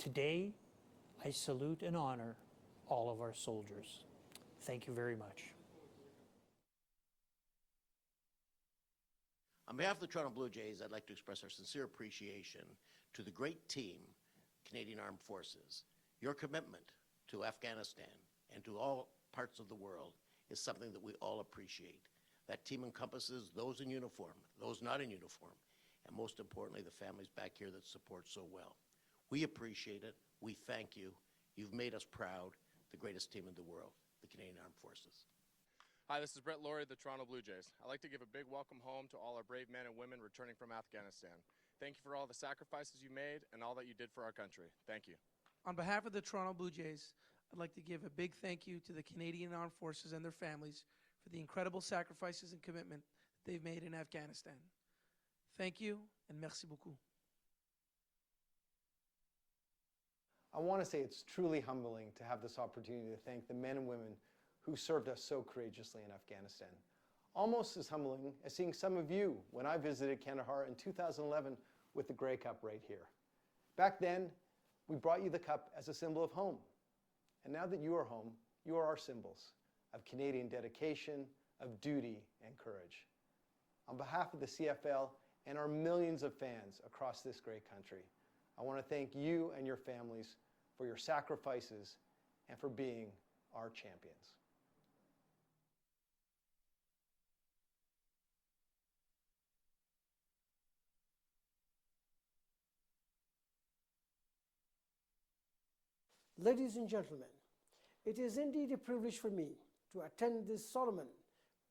Today, I salute and honor all of our soldiers. Thank you very much. On behalf of the Toronto Blue Jays, I'd like to express our sincere appreciation to the great team, Canadian Armed Forces. Your commitment to Afghanistan and to all parts of the world is something that we all appreciate. That team encompasses those in uniform, those not in uniform, and most importantly, the families back here that support so well. We appreciate it. We thank you. You've made us proud, the greatest team in the world, the Canadian Armed Forces. Hi, this is Brett Laurie of the Toronto Blue Jays. I'd like to give a big welcome home to all our brave men and women returning from Afghanistan. Thank you for all the sacrifices you made and all that you did for our country. Thank you. On behalf of the Toronto Blue Jays, I'd like to give a big thank you to the Canadian Armed Forces and their families for the incredible sacrifices and commitment that they've made in Afghanistan. Thank you, and merci beaucoup. I want to say it's truly humbling to have this opportunity to thank the men and women who served us so courageously in Afghanistan. Almost as humbling as seeing some of you when I visited Kandahar in 2011 with the Grey Cup right here. Back then, we brought you the cup as a symbol of home. And now that you are home, you are our symbols of Canadian dedication, of duty, and courage. On behalf of the CFL and our millions of fans across this great country, I want to thank you and your families for your sacrifices and for being our champions. Ladies and gentlemen, it is indeed a privilege for me to attend this solemn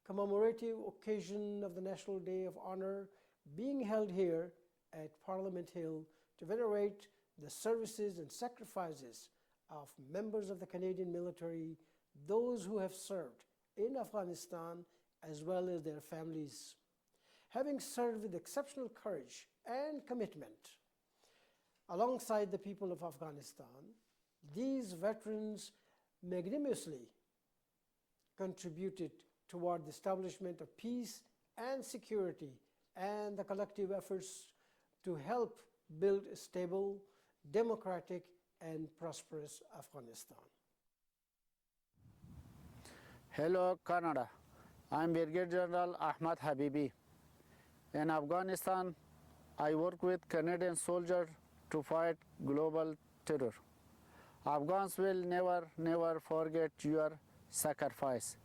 commemorative occasion of the National Day of Honor being held here at Parliament Hill to venerate the services and sacrifices of members of the Canadian military, those who have served in Afghanistan, as well as their families. Having served with exceptional courage and commitment alongside the people of Afghanistan, these veterans magnanimously contributed toward the establishment of peace and security and the collective efforts to help build a stable, democratic, and prosperous Afghanistan. Hello, Canada. I'm Brigadier General Ahmad Habibi. In Afghanistan, I work with Canadian soldiers to fight global terror. Afghans will never forget your sacrifice.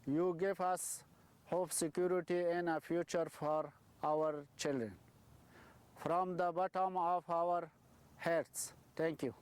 You gave us hope, security, and a future for our children. From the bottom of our hearts, thank you.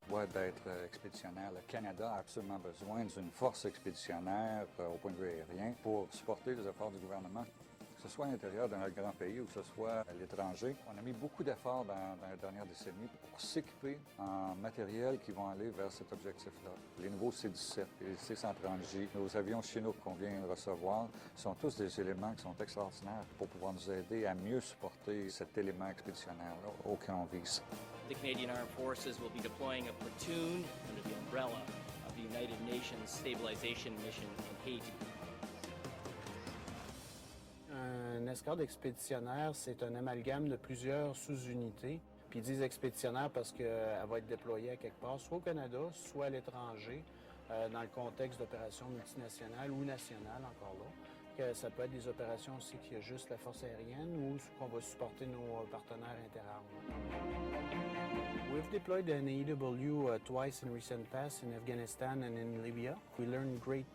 doit d'être expéditionnaire. Le Canada a absolument besoin d'une force expéditionnaire au point de vue aérien pour supporter les efforts du gouvernement, que ce soit à l'intérieur d'un grand pays ou que ce soit à l'étranger. On a mis beaucoup d'efforts dans les dernières décennies pour s'équiper en matériel qui vont aller vers cet objectif-là. Les nouveaux C-17 et les C-130J, nos avions chinois qu'on vient de recevoir, sont tous des éléments qui sont extraordinaires pour pouvoir nous aider à mieux supporter cet élément expéditionnaire-là auquel on vise. The Canadian Armed Forces will be deploying a platoon under the umbrella of the United Nations Stabilization Mission in Haiti. Un escadre expéditionnaire, c'est un amalgame de plusieurs sous-unités. Puis ils disent expéditionnaire parce qu'elle va être déployée à quelque part, soit au Canada, soit à l'étranger, dans le contexte d'opérations multinationales ou nationales, encore là. Que ça peut être des opérations aussi qu'il y a juste la force aérienne ou qu'on va supporter nos partenaires interarmes. We've deployed an AEW twice in recent past in Afghanistan and in Libya. We learned great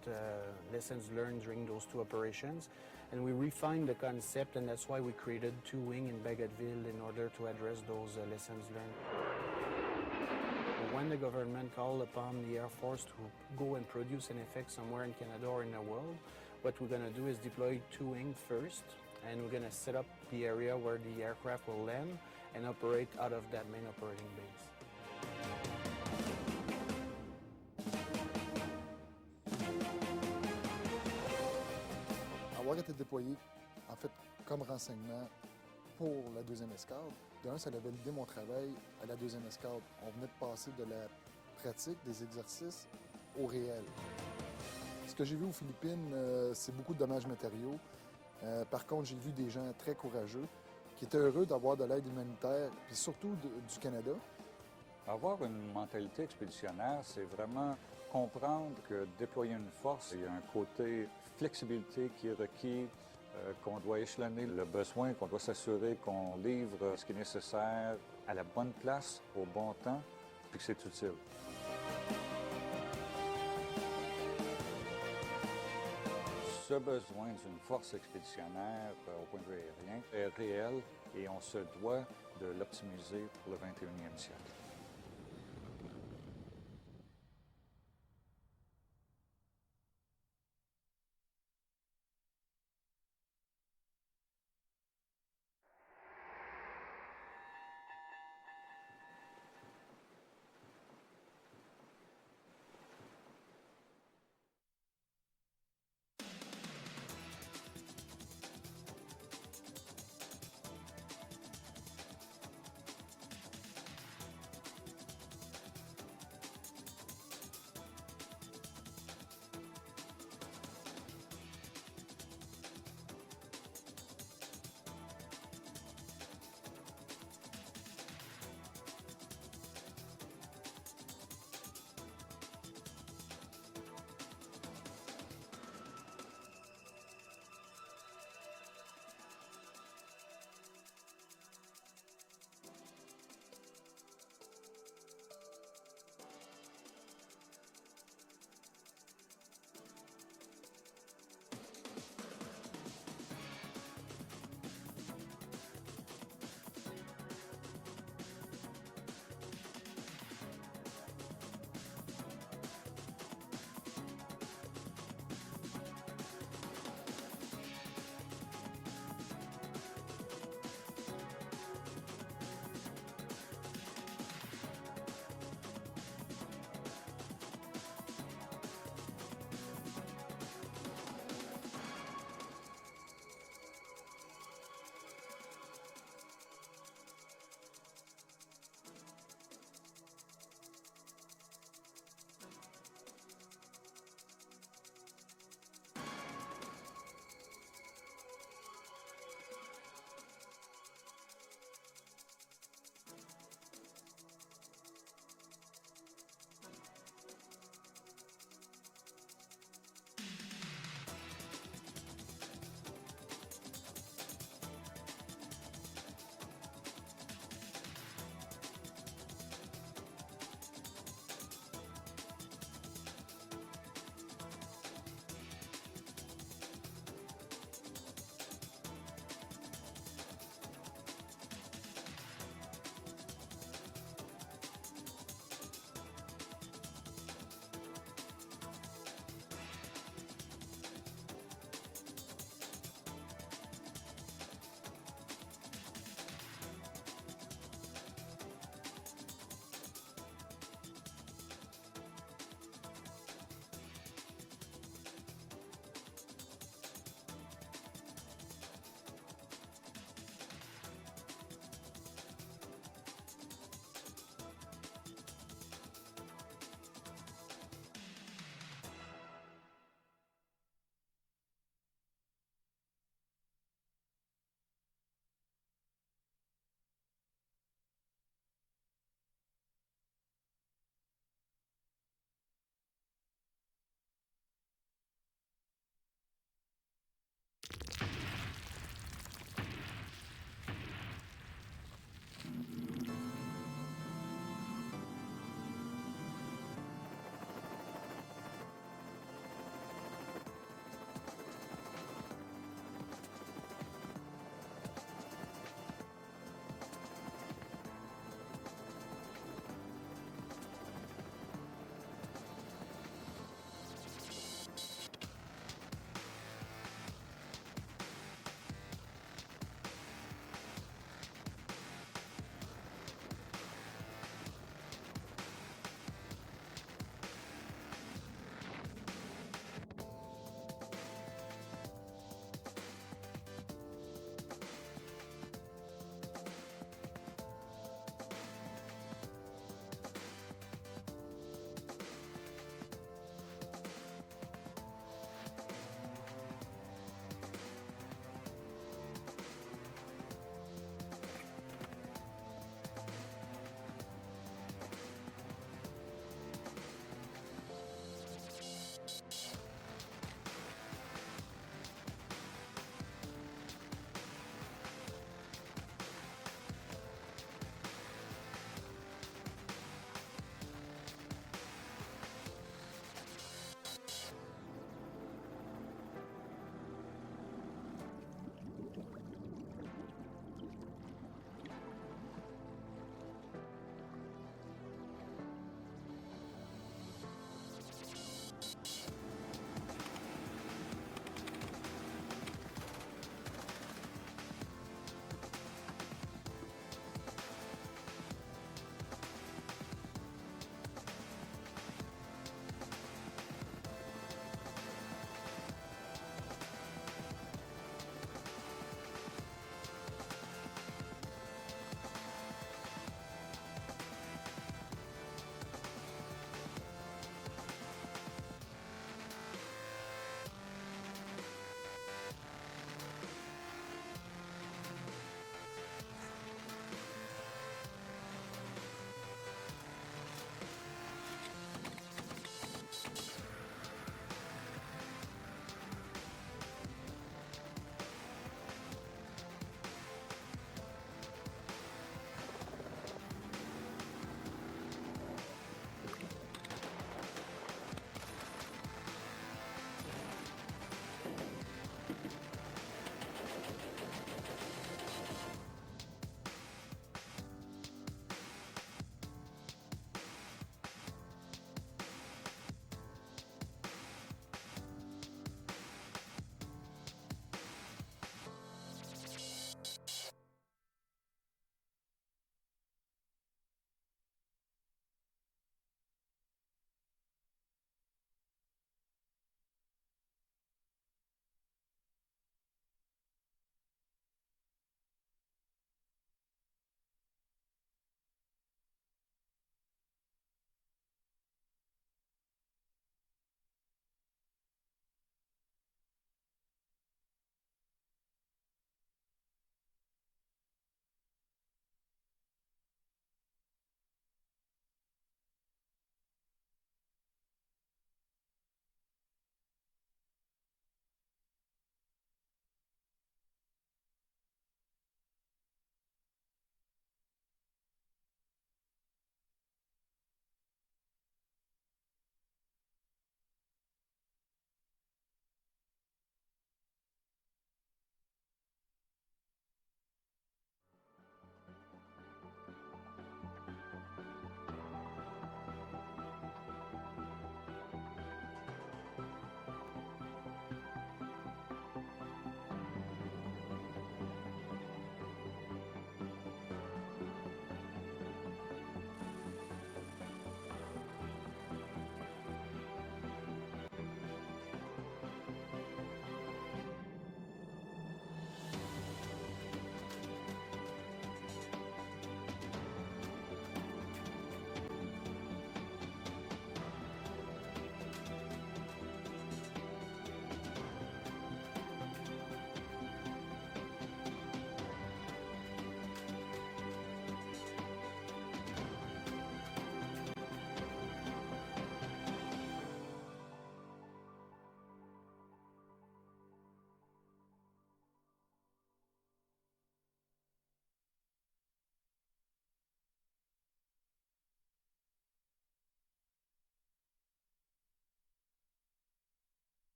lessons learned during those two operations, and we refined the concept, and that's why we created two wing in Bagotville in order to address those lessons learned. When the government called upon the Air Force to go and produce an effect somewhere in Canada or in the world, what we're going to do is deploy two wing first, and we're going to set up the area where the aircraft will land and operate out of that main operating base. Avoir été déployé, en fait, comme renseignement pour la deuxième escadre, d'un, ça a validé mon travail à la deuxième escadre. On venait de passer de la pratique, des exercices, au réel. Ce que j'ai vu aux Philippines, c'est beaucoup de dommages matériaux. Par contre, j'ai vu des gens très courageux qui étaient heureux d'avoir de l'aide humanitaire, puis surtout du Canada. Avoir une mentalité expéditionnaire, c'est vraiment comprendre que déployer une force, il y a un côté flexibilité qui est requis, qu'on doit échelonner le besoin, qu'on doit s'assurer qu'on livre ce qui est nécessaire à la bonne place, au bon temps, puis que c'est utile. Ce besoin d'une force expéditionnaire au point de vue aérien est réel et on se doit de l'optimiser pour le 21e siècle.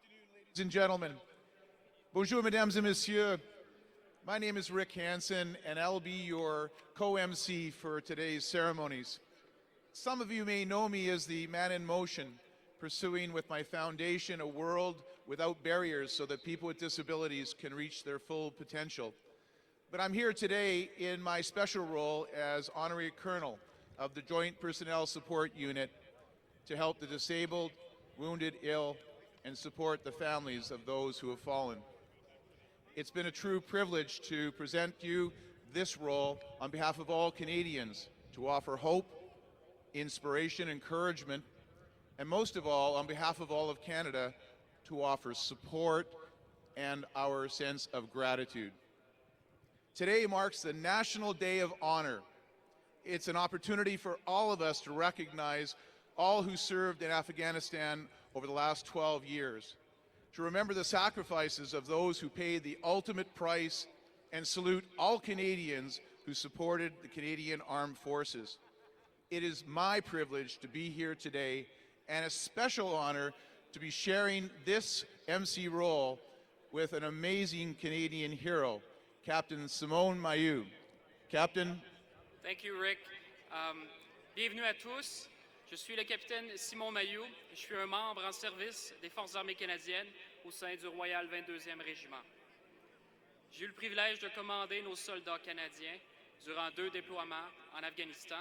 Ladies and gentlemen, bonjour, mesdames et messieurs. My name is Rick Hansen, and I'll be your co-MC for today's ceremonies. Some of you may know me as the man in motion, pursuing with my foundation a world without barriers so that people with disabilities can reach their full potential. But I'm here today in my special role as Honorary Colonel of the Joint Personnel Support Unit to help the disabled, wounded, ill, and support the families of those who have fallen. It's been a true privilege to present you this role on behalf of all Canadians to offer hope, inspiration, encouragement, and most of all, on behalf of all of Canada, to offer support and our sense of gratitude. Today marks the National Day of Honor. It's an opportunity for all of us to recognize all who served in Afghanistan over the last 12 years, to remember the sacrifices of those who paid the ultimate price, and salute all Canadians who supported the Canadian Armed Forces. It is my privilege to be here today, and a special honor to be sharing this MC role with an amazing Canadian hero, Captain Simone Mailloux. Captain. Thank you, Rick. Bienvenue à tous. Je suis le capitaine Simon Mailloux et je suis un membre en service des Forces armées canadiennes au sein du Royal 22e Régiment. J'ai eu le privilège de commander nos soldats canadiens durant 2 déploiements en Afghanistan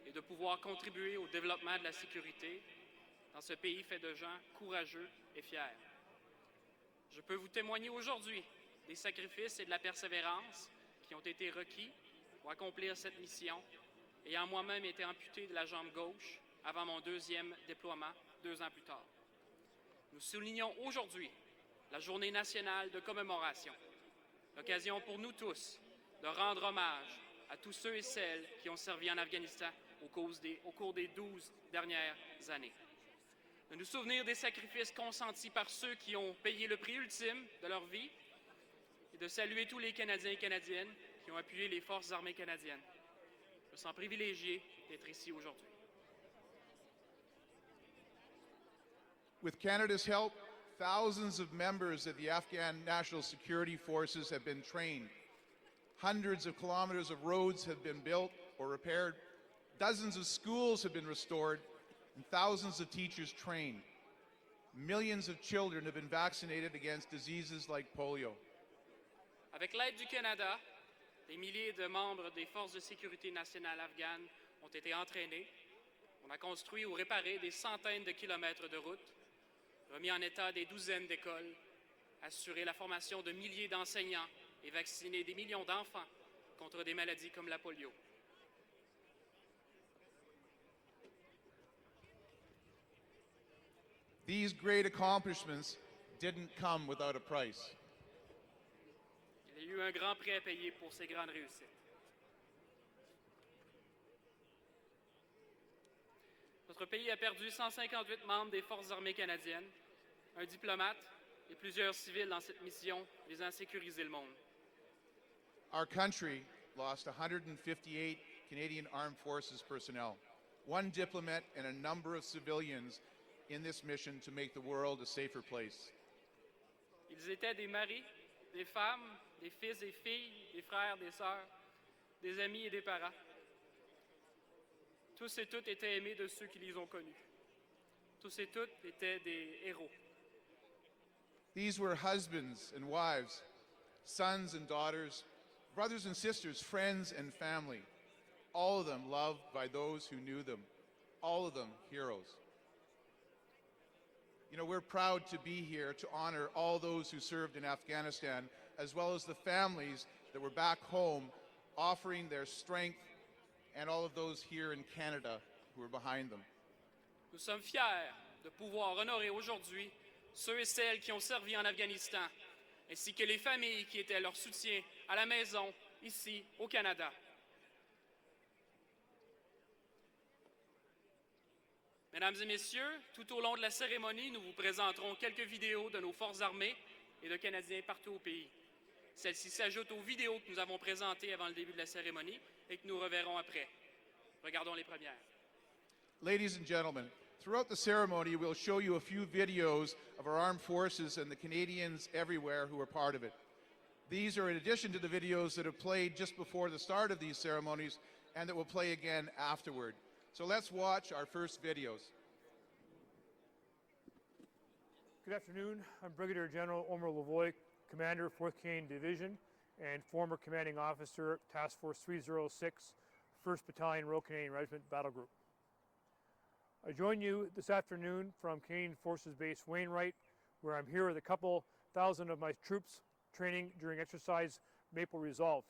et de pouvoir contribuer au développement de la sécurité dans ce pays fait de gens courageux et fiers. Je peux vous témoigner aujourd'hui des sacrifices et de la persévérance qui ont été requis pour accomplir cette mission, ayant moi-même été amputé de la jambe gauche avant mon 2e déploiement 2 ans plus tard. Nous soulignons aujourd'hui la Journée nationale de commémoration, l'occasion pour nous tous de rendre hommage à tous ceux et celles qui ont servi en Afghanistan au cours des 12 dernières années. De nous souvenir des sacrifices consentis par ceux qui ont payé le prix ultime de leur vie et de saluer tous les Canadiens et Canadiennes qui ont appuyé les Forces armées canadiennes. Je me sens privilégié d'être ici aujourd'hui. With Canada's help, thousands of members of the Afghan National Security Forces have been trained. Hundreds of kilometers of roads have been built or repaired. Dozens of schools have been restored, and thousands of teachers trained. Millions of children have been vaccinated against diseases like polio. Avec l'aide du Canada, des milliers de membres des Forces de sécurité nationale afghanes ont été entraînés. On a construit ou réparé des centaines de kilomètres de routes, remis en état des douzaines d'écoles, assuré la formation de milliers d'enseignants et vacciné des millions d'enfants contre des maladies comme la polio. These great accomplishments didn't come without a price. Il y a eu un grand prix à payer pour ces grandes réussites. Notre pays a perdu 158 membres des Forces armées canadiennes, un diplomate et plusieurs civils dans cette mission visant à sécuriser le monde. Our country lost 158 Canadian Armed Forces personnel, 1 diplomat and a number of civilians in this mission to make the world a safer place. Ils étaient des maris, des femmes, des fils et filles, des frères, des sœurs, des amis et des parents. Tous et toutes étaient aimés de ceux qui les ont connus. Tous et toutes étaient des héros. These were husbands and wives, sons and daughters, brothers and sisters, friends and family. All of them loved by those who knew them. All of them heroes. You know, we're proud to be here to honor all those who served in Afghanistan, as well as the families that were back home, offering their strength, and all of those here in Canada who are behind them. Nous sommes fiers de pouvoir honorer aujourd'hui ceux et celles qui ont servi en Afghanistan, ainsi que les familles qui étaient à leur soutien à la maison, ici, au Canada. Mesdames et messieurs, tout au long de la cérémonie, nous vous présenterons quelques vidéos de nos forces armées et de Canadiens partout au pays. Celles-ci s'ajoutent aux vidéos que nous avons présentées avant le début de la cérémonie et que nous reverrons après. Regardons les premières. Ladies and gentlemen, Throughout the ceremony, we'll show you a few videos of our armed forces and the Canadians everywhere who are part of it. These are in addition to the videos that have played just before the start of these ceremonies and that will play again afterward. So let's watch our first videos. Good afternoon. I'm Brigadier General Omer Lavoy, Commander, 4th Canadian Division, and former Commanding Officer, Task Force 306, 1st Battalion, Royal Canadian Regiment, Battle Group. I join you this afternoon from Canadian Forces Base Wainwright, where I'm here with a couple thousand of my troops training during exercise Maple Resolve.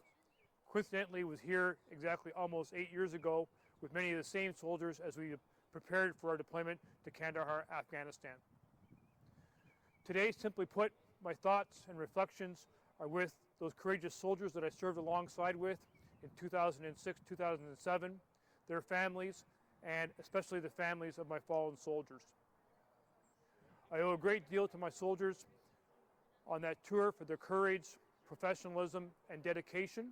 Coincidentally, was here exactly almost 8 years ago with many of the same soldiers as we prepared for our deployment to Kandahar, Afghanistan. Today, simply put, my thoughts and reflections are with those courageous soldiers that I served alongside with in 2006, 2007, their families, and especially the families of my fallen soldiers. I owe a great deal to my soldiers on that tour for their courage, professionalism, and dedication,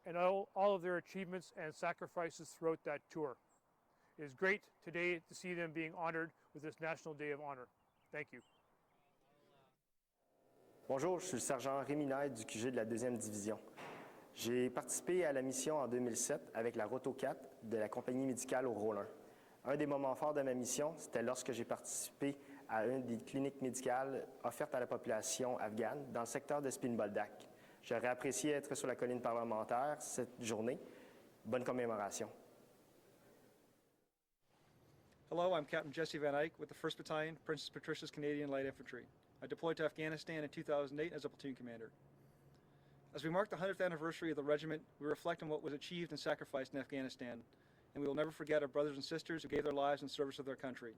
and all of their achievements and sacrifices throughout that tour. It is great today to see them being honored with this National Day of Honor. Thank you. Bonjour, je suis le sergent Rémi Nail du QG de la 2e division. J'ai participé à la mission en 2007 avec la Roto 4 de la compagnie médicale au rôle 1. Un des moments forts de ma mission, c'était lorsque j'ai participé à une des cliniques médicales offertes à la population afghane dans le secteur de Spin-Boldak. J'aurais apprécié être sur la colline parlementaire cette journée. Bonne commémoration. Hello, I'm Captain Jesse Van Eyck with the 1st Battalion, Princess Patricia's Canadian Light Infantry. I deployed to Afghanistan in 2008 as a platoon commander. As we mark the 100th anniversary of the regiment, we reflect on what was achieved and sacrificed in Afghanistan, and we will never forget our brothers and sisters who gave their lives in service of their country.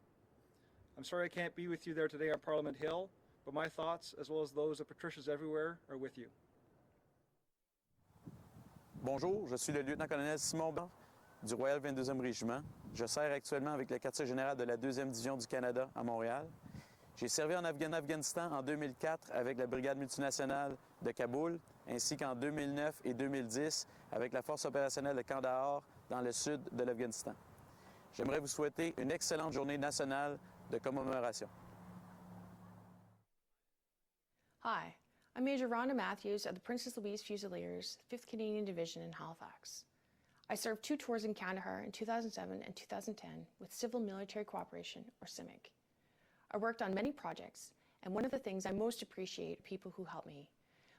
I'm sorry I can't be with you there today on Parliament Hill, but my thoughts, as well as those of Patricias everywhere, are with you. Bonjour, je suis le lieutenant-colonel Simon Blanc du Royal 22e Régiment. Je sers actuellement avec le quartier général de la 2e Division du Canada à Montréal. J'ai servi en Afghanistan en 2004 avec la brigade multinationale de Kaboul, ainsi qu'en 2009 et 2010 avec la force opérationnelle de Kandahar dans le sud de l'Afghanistan. J'aimerais vous souhaiter une excellente journée nationale de commémoration. Hi, I'm Major Rhonda Matthews of the Princess Louise Fusiliers, 5th Canadian Division in Halifax. I served 2 tours in Kandahar in 2007 and 2010 with Civil Military Cooperation, or CIMIC. I worked on many projects, and one of the things I most appreciate are people who help me.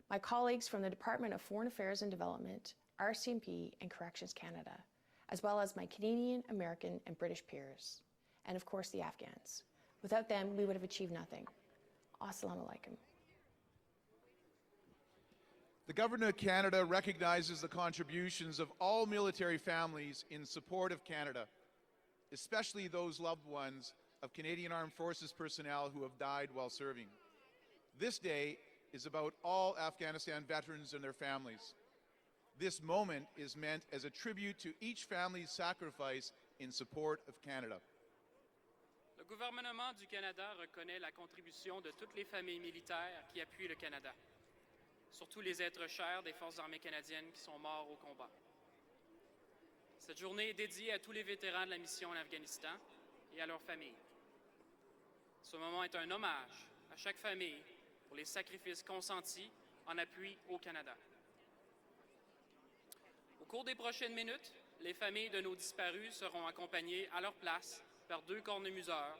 My colleagues from the Department of Foreign Affairs and Development, RCMP, and Corrections Canada, as well as my Canadian, American, and British peers, and of course the Afghans. Without them, we would have achieved nothing. Assalamu alaikum. The Government of Canada recognizes the contributions of all military families in support of Canada, especially those loved ones of Canadian Armed Forces personnel who have died while serving. This day is about all Afghanistan veterans and their families. This moment is meant as a tribute to each family's sacrifice in support of Canada. Le gouvernement du Canada reconnaît la contribution de toutes les familles militaires qui appuient le Canada, surtout les êtres chers des Forces armées canadiennes qui sont morts au combat. Cette journée est dédiée à tous les vétérans de la mission en Afghanistan et à leurs familles. Ce moment est un hommage à chaque famille pour les sacrifices consentis en appui au Canada. Au cours des prochaines minutes, les familles de nos disparus seront accompagnées à leur place par 2 cornemuseurs,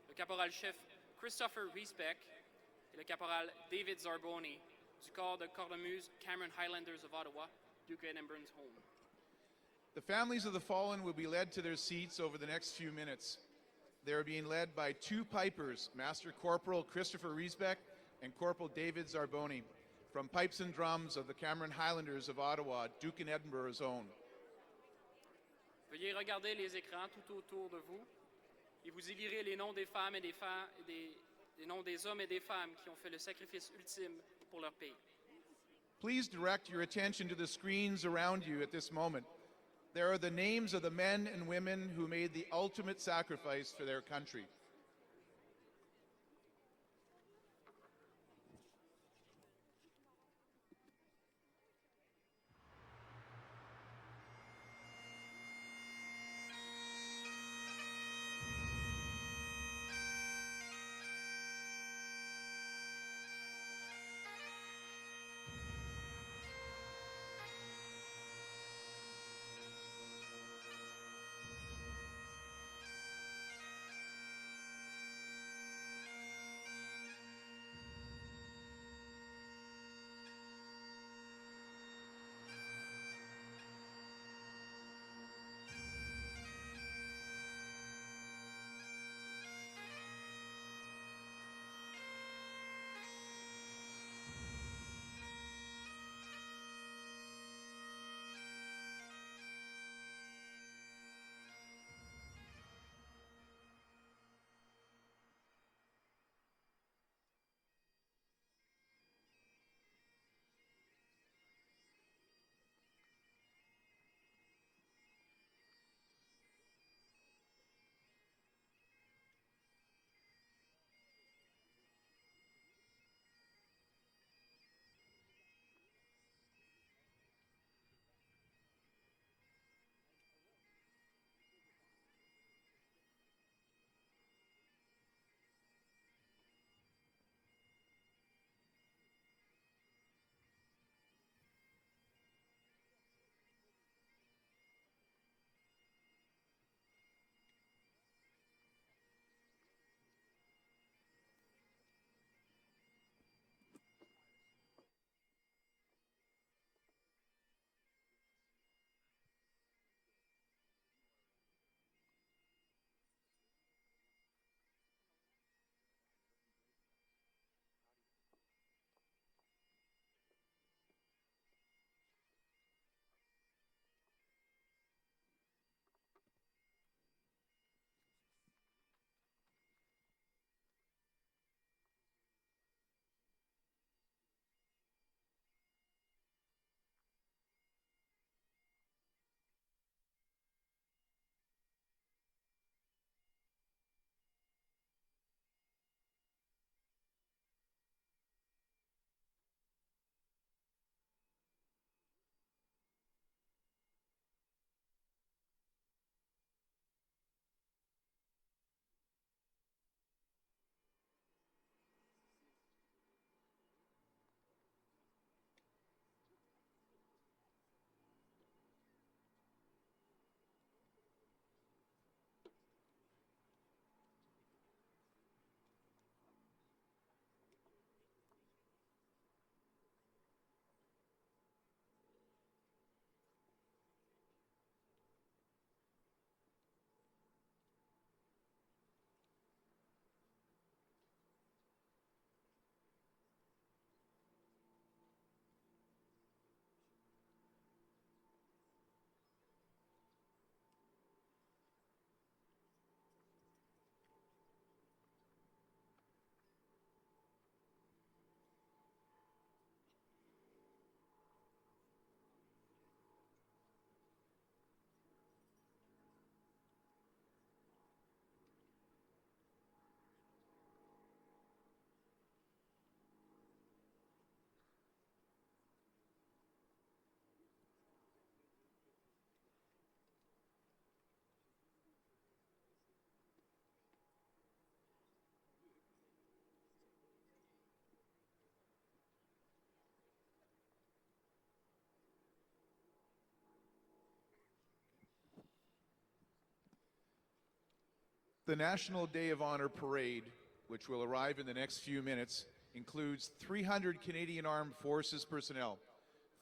le caporal-chef Christopher Riesbeck et le caporal David Zarboni du corps de cornemuse Cameron Highlanders of Ottawa, Duke Edinburgh's home. The families of the fallen will be led to their seats over the next few minutes. They are being led by 2 pipers, Master Corporal Christopher Riesbeck and Corporal David Zarboni, from Pipes and Drums of the Cameron Highlanders of Ottawa, Duke and Edinburgh's own. Veuillez regarder les écrans tout autour de vous et vous y lirez les noms des femmes et des noms des hommes et des femmes qui ont fait le sacrifice ultime pour leur pays. Please direct your attention to the screens around you at this moment. There are the names of the men and women who made the ultimate sacrifice for their country. The National Day of Honor Parade, which will arrive in the next few minutes, includes 300 Canadian Armed Forces personnel,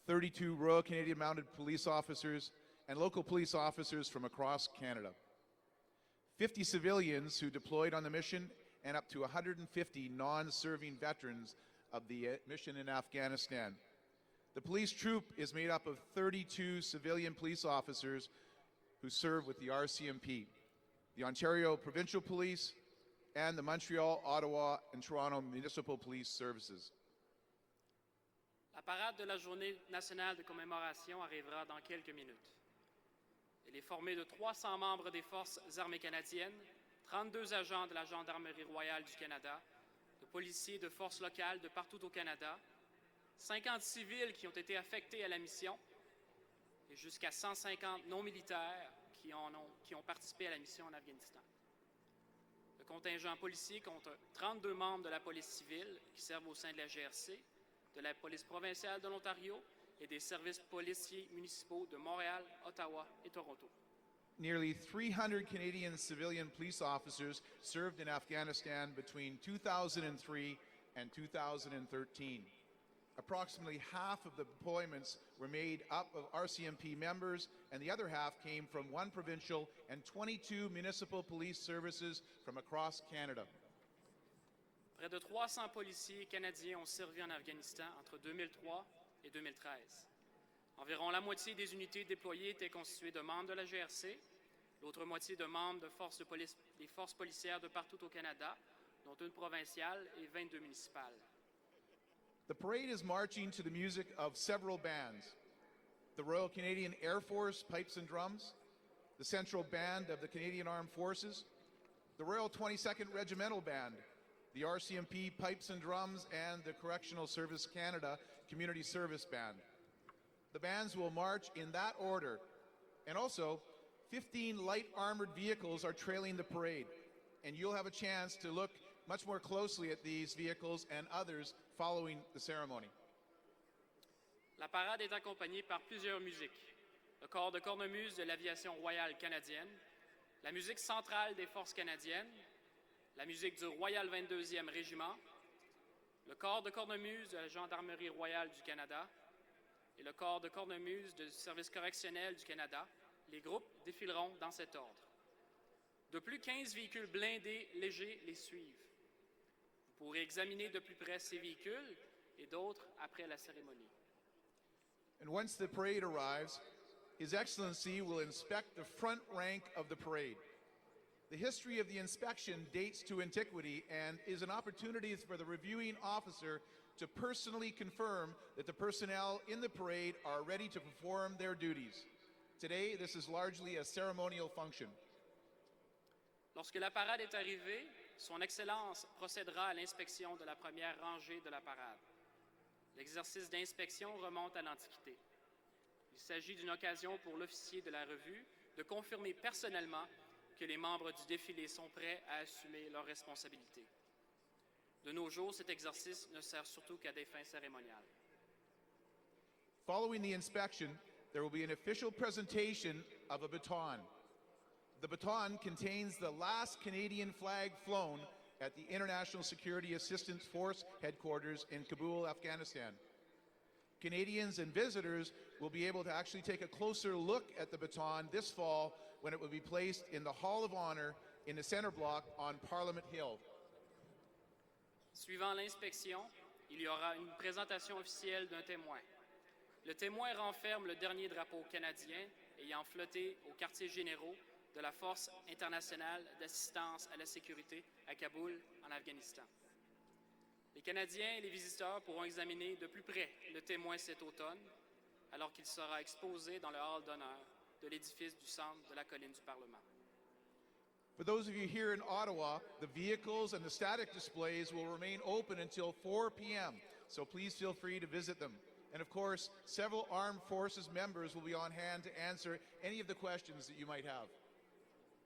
32 Royal Canadian Mounted Police officers, and local police officers from across Canada. 50 civilians who deployed on the mission, and up to 150 non-serving veterans of the mission in Afghanistan. The police troop is made up of 32 civilian police officers who serve with the RCMP, the Ontario Provincial Police, and the Montreal, Ottawa, and Toronto Municipal Police Services. La parade de la Journée nationale de commémoration arrivera dans quelques minutes. Elle est formée de 300 membres des Forces armées canadiennes, 32 agents de la Gendarmerie royale du Canada, de policiers de forces locales de partout au Canada, 50 civils qui ont été affectés à la mission et jusqu'à 150 non-militaires qui ont participé à la mission en Afghanistan. Le contingent policier compte 32 membres de la police civile qui servent au sein de la GRC, de la police provinciale de l'Ontario et des services policiers municipaux de Montréal, Ottawa et Toronto. Nearly 300 Canadian civilian police officers served in Afghanistan between 2003 and 2013. Approximately half of the deployments were made up of RCMP members, and the other half came from one provincial and 22 municipal police services from across Canada. Près de 300 policiers canadiens ont servi en Afghanistan entre 2003 et 2013. Environ la moitié des unités déployées étaient constituées de membres de la GRC, l'autre moitié de membres des forces policières de partout au Canada, dont une provinciale et 22 municipales. The parade is marching to the music of several bands: the Royal Canadian Air Force Pipes and Drums, the Central Band of the Canadian Armed Forces, the Royal 22nd Regimental Band, the RCMP Pipes and Drums, and the Correctional Service Canada Community Service Band. The bands will march in that order, and also 15 light armored vehicles are trailing the parade, and you'll have a chance to look much more closely at these vehicles and others following the ceremony. La parade est accompagnée par plusieurs musiques. Le corps de cornemuse de l'Aviation royale canadienne, la musique centrale des Forces canadiennes, la musique du Royal 22e Régiment, le corps de cornemuse de la Gendarmerie royale du Canada et le corps de cornemuse du Service correctionnel du Canada. Les groupes défileront dans cet ordre. De plus, 15 véhicules blindés légers les suivent. Vous pourrez examiner de plus près ces véhicules et d'autres après la cérémonie. And once the parade arrives, His Excellency will inspect the front rank of the parade. The history of the inspection dates to antiquity and is an opportunity for the reviewing officer to personally confirm that the personnel in the parade are ready to perform their duties. Today, this is largely a ceremonial function. Lorsque la parade est arrivée, Son Excellence procédera à l'inspection de la première rangée de la parade. L'exercice d'inspection remonte à l'Antiquité. Il s'agit d'une occasion pour l'officier de la revue de confirmer personnellement que les membres du défilé sont prêts à assumer leurs responsabilités. De nos jours, cet exercice ne sert surtout qu'à des fins cérémoniales. Following the inspection, there will be an official presentation of a baton. The baton contains the last Canadian flag flown at the International Security Assistance Force headquarters in Kabul, Afghanistan. Canadians and visitors will be able to actually take a closer look at the baton this fall when it will be placed in the Hall of Honor in the center block on Parliament Hill. Suivant l'inspection, il y aura une présentation officielle d'un témoin. Le témoin renferme le dernier drapeau canadien ayant flotté aux quartiers généraux de la Force internationale d'assistance à la sécurité à Kaboul, en Afghanistan. Les Canadiens et les visiteurs pourront examiner de plus près le témoin cet automne, alors qu'il sera exposé dans le hall d'honneur de l'édifice du centre de la colline du Parlement. For those of you here in Ottawa, the vehicles and the static displays will remain open until 4 p.m., so please feel free to visit them. And of course, several Armed Forces members will be on hand to answer any of the questions that you might have.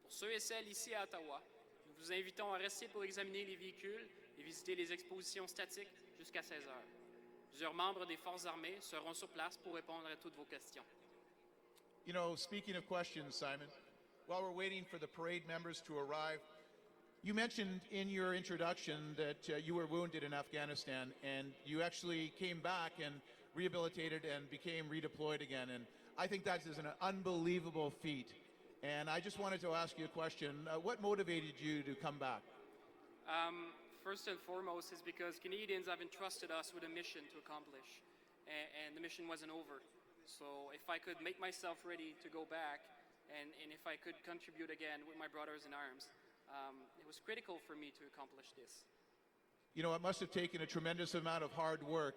Pour ceux et celles ici à Ottawa, nous vous invitons à rester pour examiner les véhicules et visiter les expositions statiques jusqu'à 16 heures. Plusieurs membres des Forces armées seront sur place pour répondre à toutes vos questions. You know, speaking of questions, Simon, while we're waiting for the parade members to arrive, You mentioned in your introduction that you were wounded in Afghanistan, and you actually came back and rehabilitated and became redeployed again. And I think that is an unbelievable feat. And I just wanted to ask you a question. What motivated you to come back? First and foremost is because Canadians have entrusted us with a mission to accomplish, and the mission wasn't over. So if I could make myself ready to go back, and if I could contribute again with my brothers in arms, it was critical for me to accomplish this. You know, it must have taken a tremendous amount of hard work.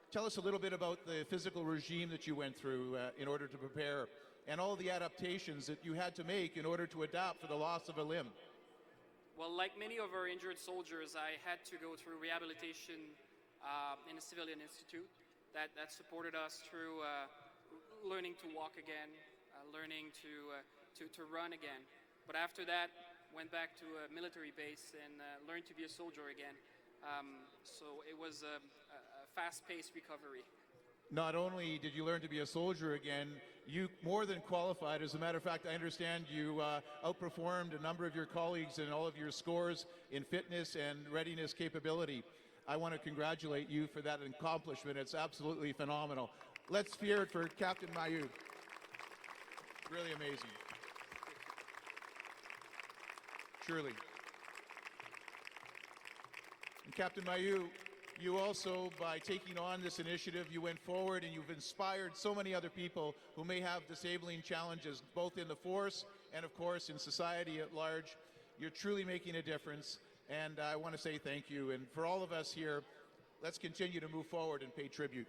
Tell us a little bit about the physical regime that you went through in order to prepare, and all the adaptations that you had to make in order to adapt for the loss of a limb. Well, like many of our injured soldiers, I had to go through rehabilitation in a civilian institute that supported us through learning to walk again, learning to run again. But after that, went back to a military base and learned to be a soldier again. So it was a fast-paced recovery. Not only did you learn to be a soldier again, you more than qualified. As a matter of fact, I understand you outperformed a number of your colleagues in all of your scores in fitness and readiness capability. I want to congratulate you for that accomplishment. It's absolutely phenomenal. Let's hear it for Captain Mailloux. Really amazing. Truly. And Captain Mailloux, you also, by taking on this initiative, you went forward and you've inspired so many other people who may have disabling challenges, both in the force and, of course, in society at large. You're truly making a difference, and I want to say thank you. And for all of us here, let's continue to move forward and pay tribute.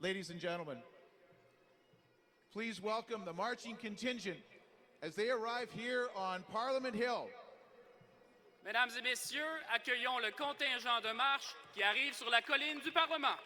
Ladies and gentlemen, please welcome the marching contingent as they arrive here on Parliament Hill. Mesdames et messieurs, accueillons le contingent de marche qui arrive sur la colline du Parlement.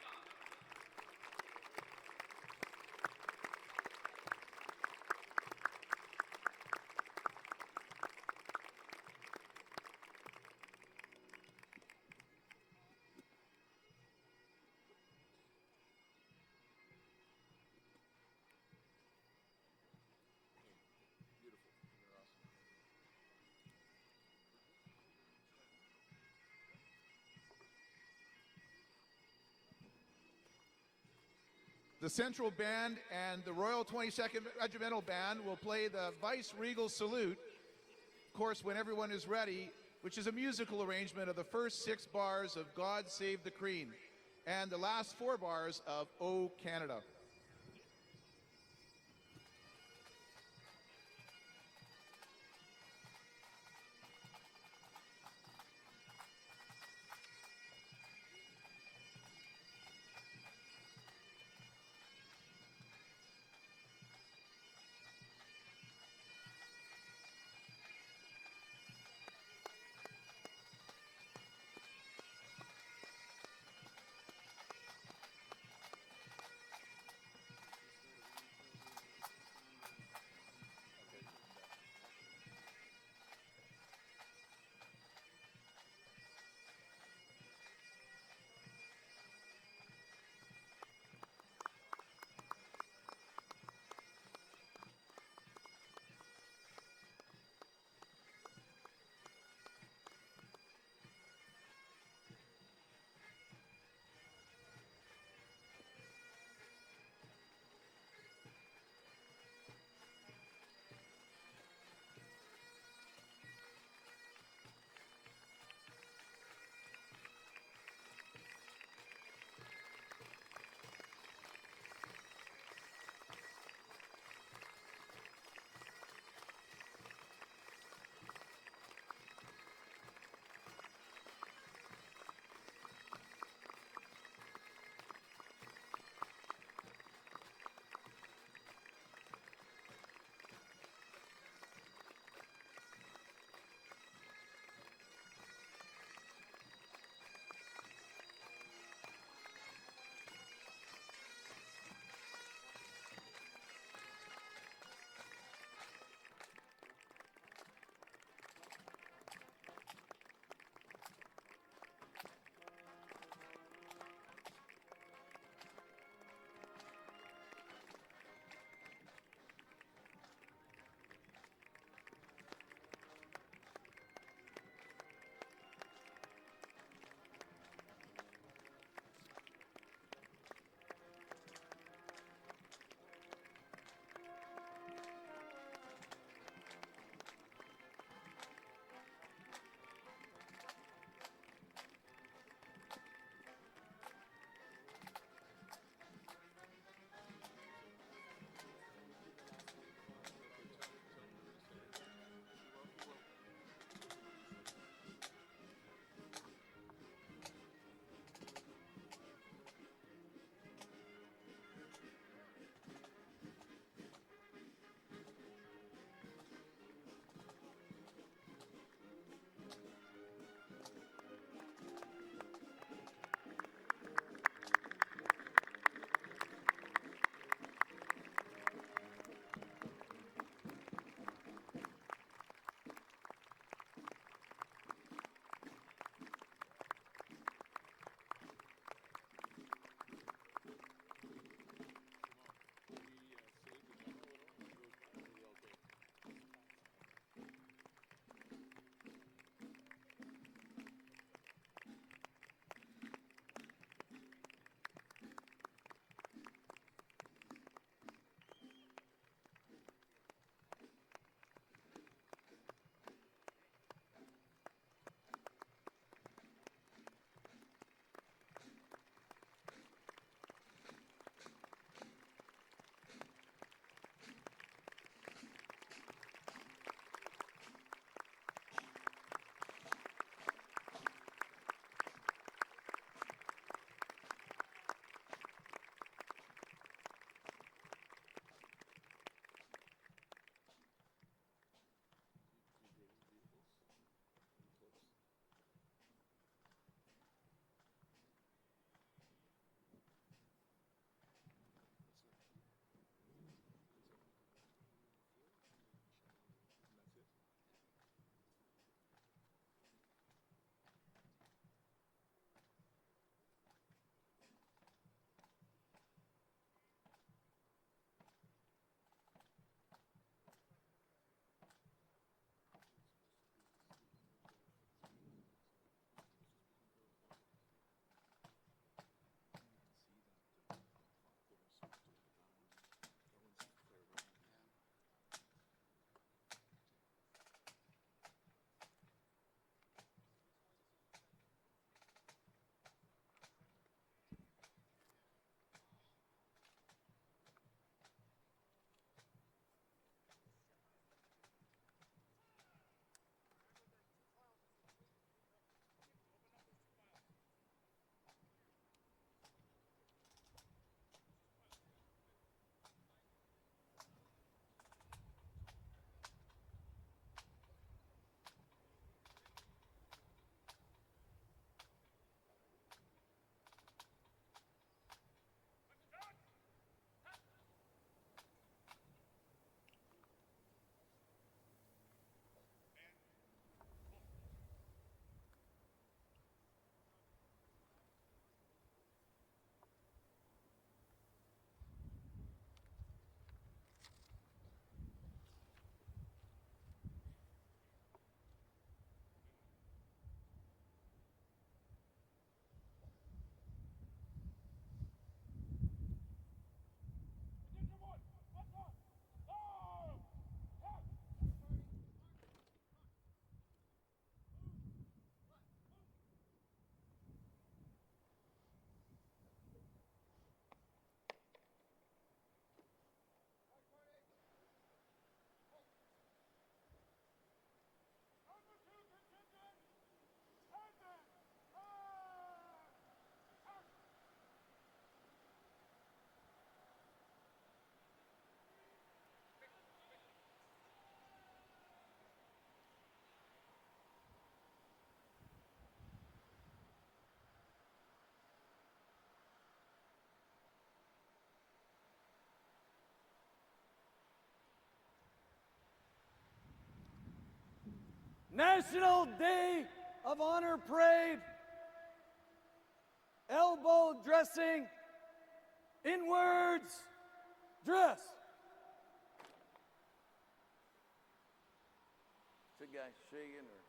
The Central Band and the Royal 22nd Regimental Band will play the Vice Regal Salute, of course, when everyone is ready, which is a musical arrangement of the first 6 bars of God Save the Queen and the last 4 bars of O Canada. National Day of Honor Parade, elbow dressing, inwards, dress. Two guys shaking or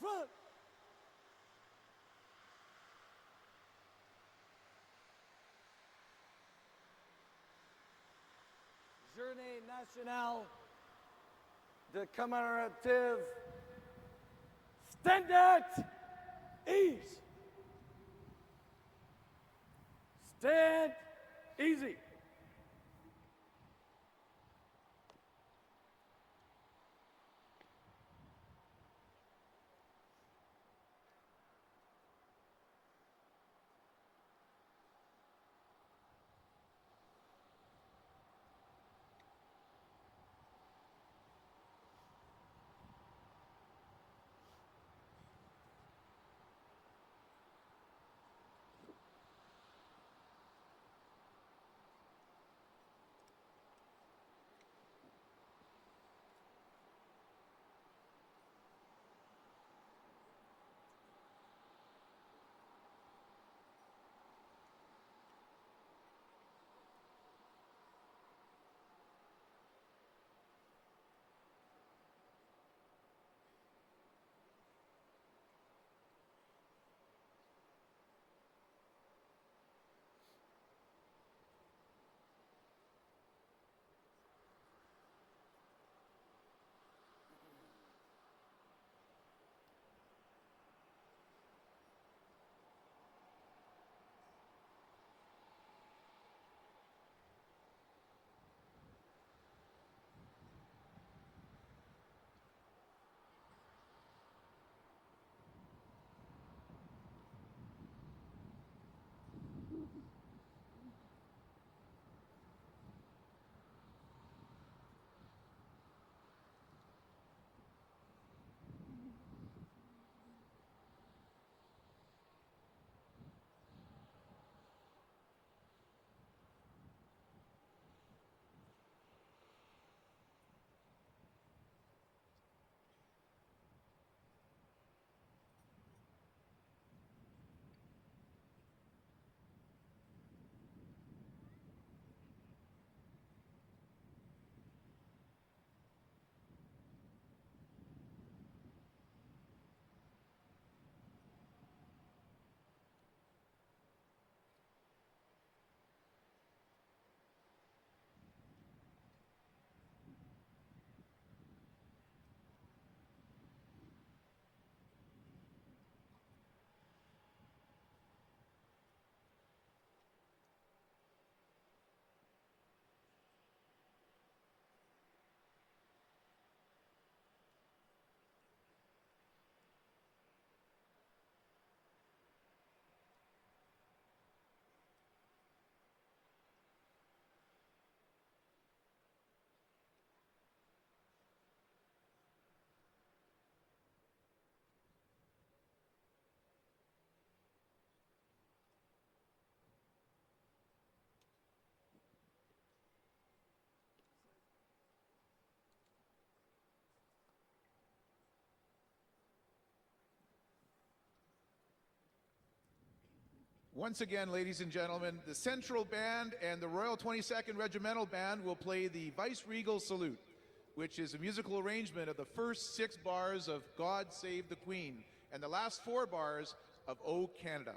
front. Journée nationale de commémorative. Stand at ease. Stand easy. Once again, ladies and gentlemen, the Central Band and the Royal 22nd Regimental Band will play the Vice-Regal Salute, which is a musical arrangement of the first 6 bars of God Save the Queen and the last 4 bars of O Canada.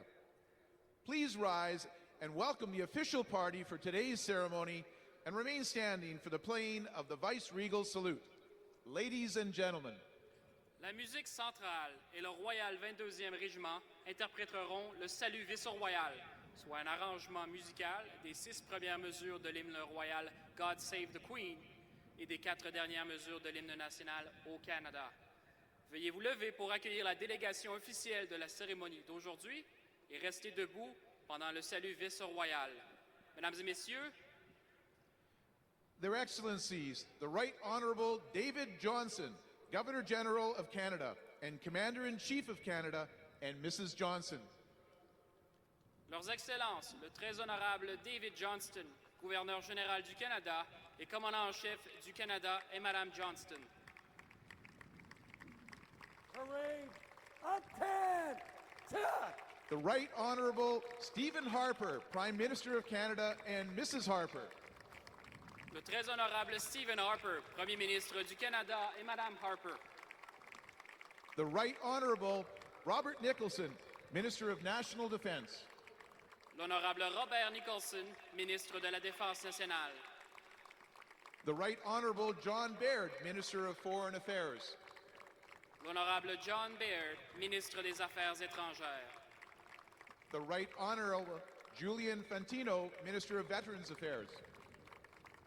Please rise and welcome the official party for today's ceremony and remain standing for the playing of the Vice-Regal Salute. Ladies and gentlemen. La musique centrale et le Royal 22e Régiment interpréteront le Salut Vaisseau-Royal, soit un arrangement musical des 6 premières mesures de l'hymne royal God Save the Queen et des 4 dernières mesures de l'hymne national au Canada. Veuillez vous lever pour accueillir la délégation officielle de la cérémonie d'aujourd'hui et restez debout pendant le Salut Vaisseau-Royal. Mesdames et Messieurs, Their Excellencies, the Right Honourable David Johnson, Governor-General of Canada and Commander-in-Chief of Canada, and Mrs. Johnson. Leurs Excellences, le très honorable David Johnston, Gouverneur général du Canada et commandant en chef du Canada, et Madame Johnston. Parade attention! The Right Honourable Stephen Harper, Prime Minister of Canada, and Mrs. Harper. Le très honorable Stephen Harper, Premier ministre du Canada, et Madame Harper. The Right Honourable Robert Nicholson, Minister of National Defence. L'honorable Robert Nicholson, ministre de la Défense nationale. The Right Honourable John Baird, Minister of Foreign Affairs. L'honorable John Baird, ministre des Affaires étrangères. The Right Honourable Julian Fantino, Minister of Veterans Affairs.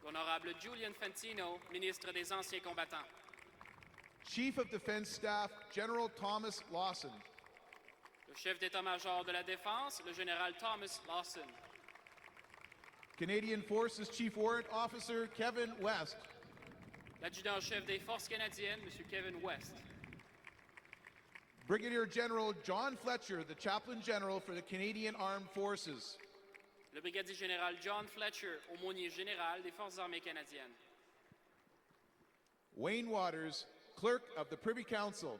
L'honorable Julian Fantino, ministre des Anciens combattants. Chief of Defence Staff General Thomas Lawson. Le chef d'état-major de la Défense, le général Thomas Lawson. Canadian Forces Chief Warrant Officer Kevin West. L'adjudant-chef des Forces canadiennes, M. Kevin West. Brigadier General John Fletcher, the Chaplain General for the Canadian Armed Forces. Le brigadier général John Fletcher, aumônier général des Forces armées canadiennes. Wayne Waters, Clerk of the Privy Council.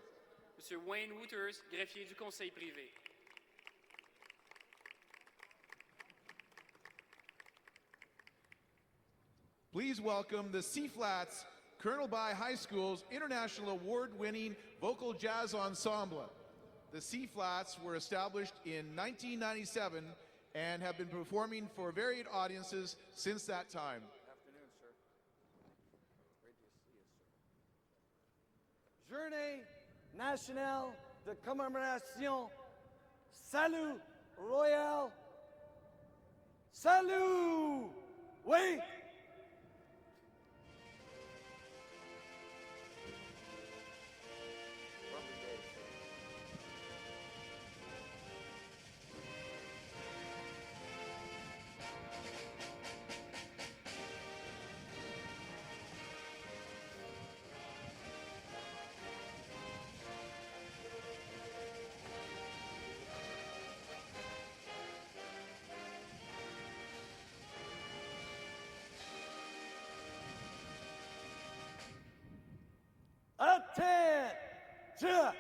M. Wayne Wooters, greffier du Conseil privé. Please welcome the Seaflats Colonel By High School's International Award-winning Vocal Jazz Ensemble. The Seaflats were established in 1997 and have been performing for varied audiences since that time. Afternoon, sir. Great to see you, sir. Journée nationale de commémoration. Salut royal. Salut! Oui! Attention!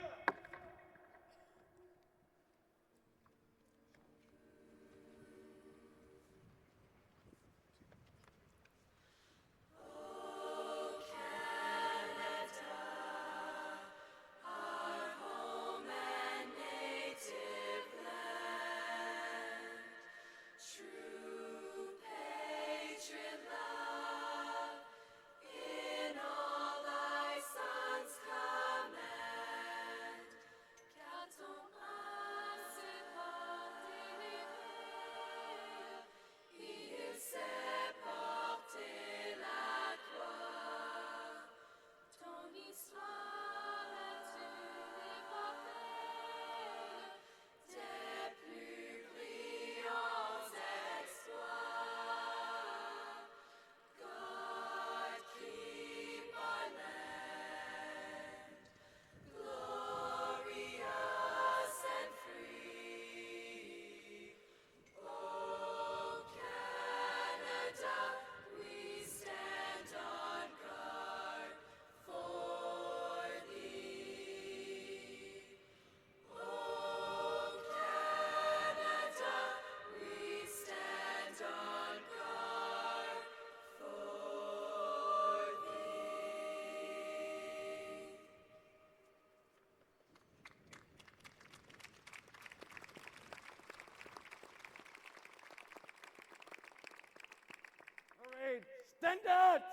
Standard!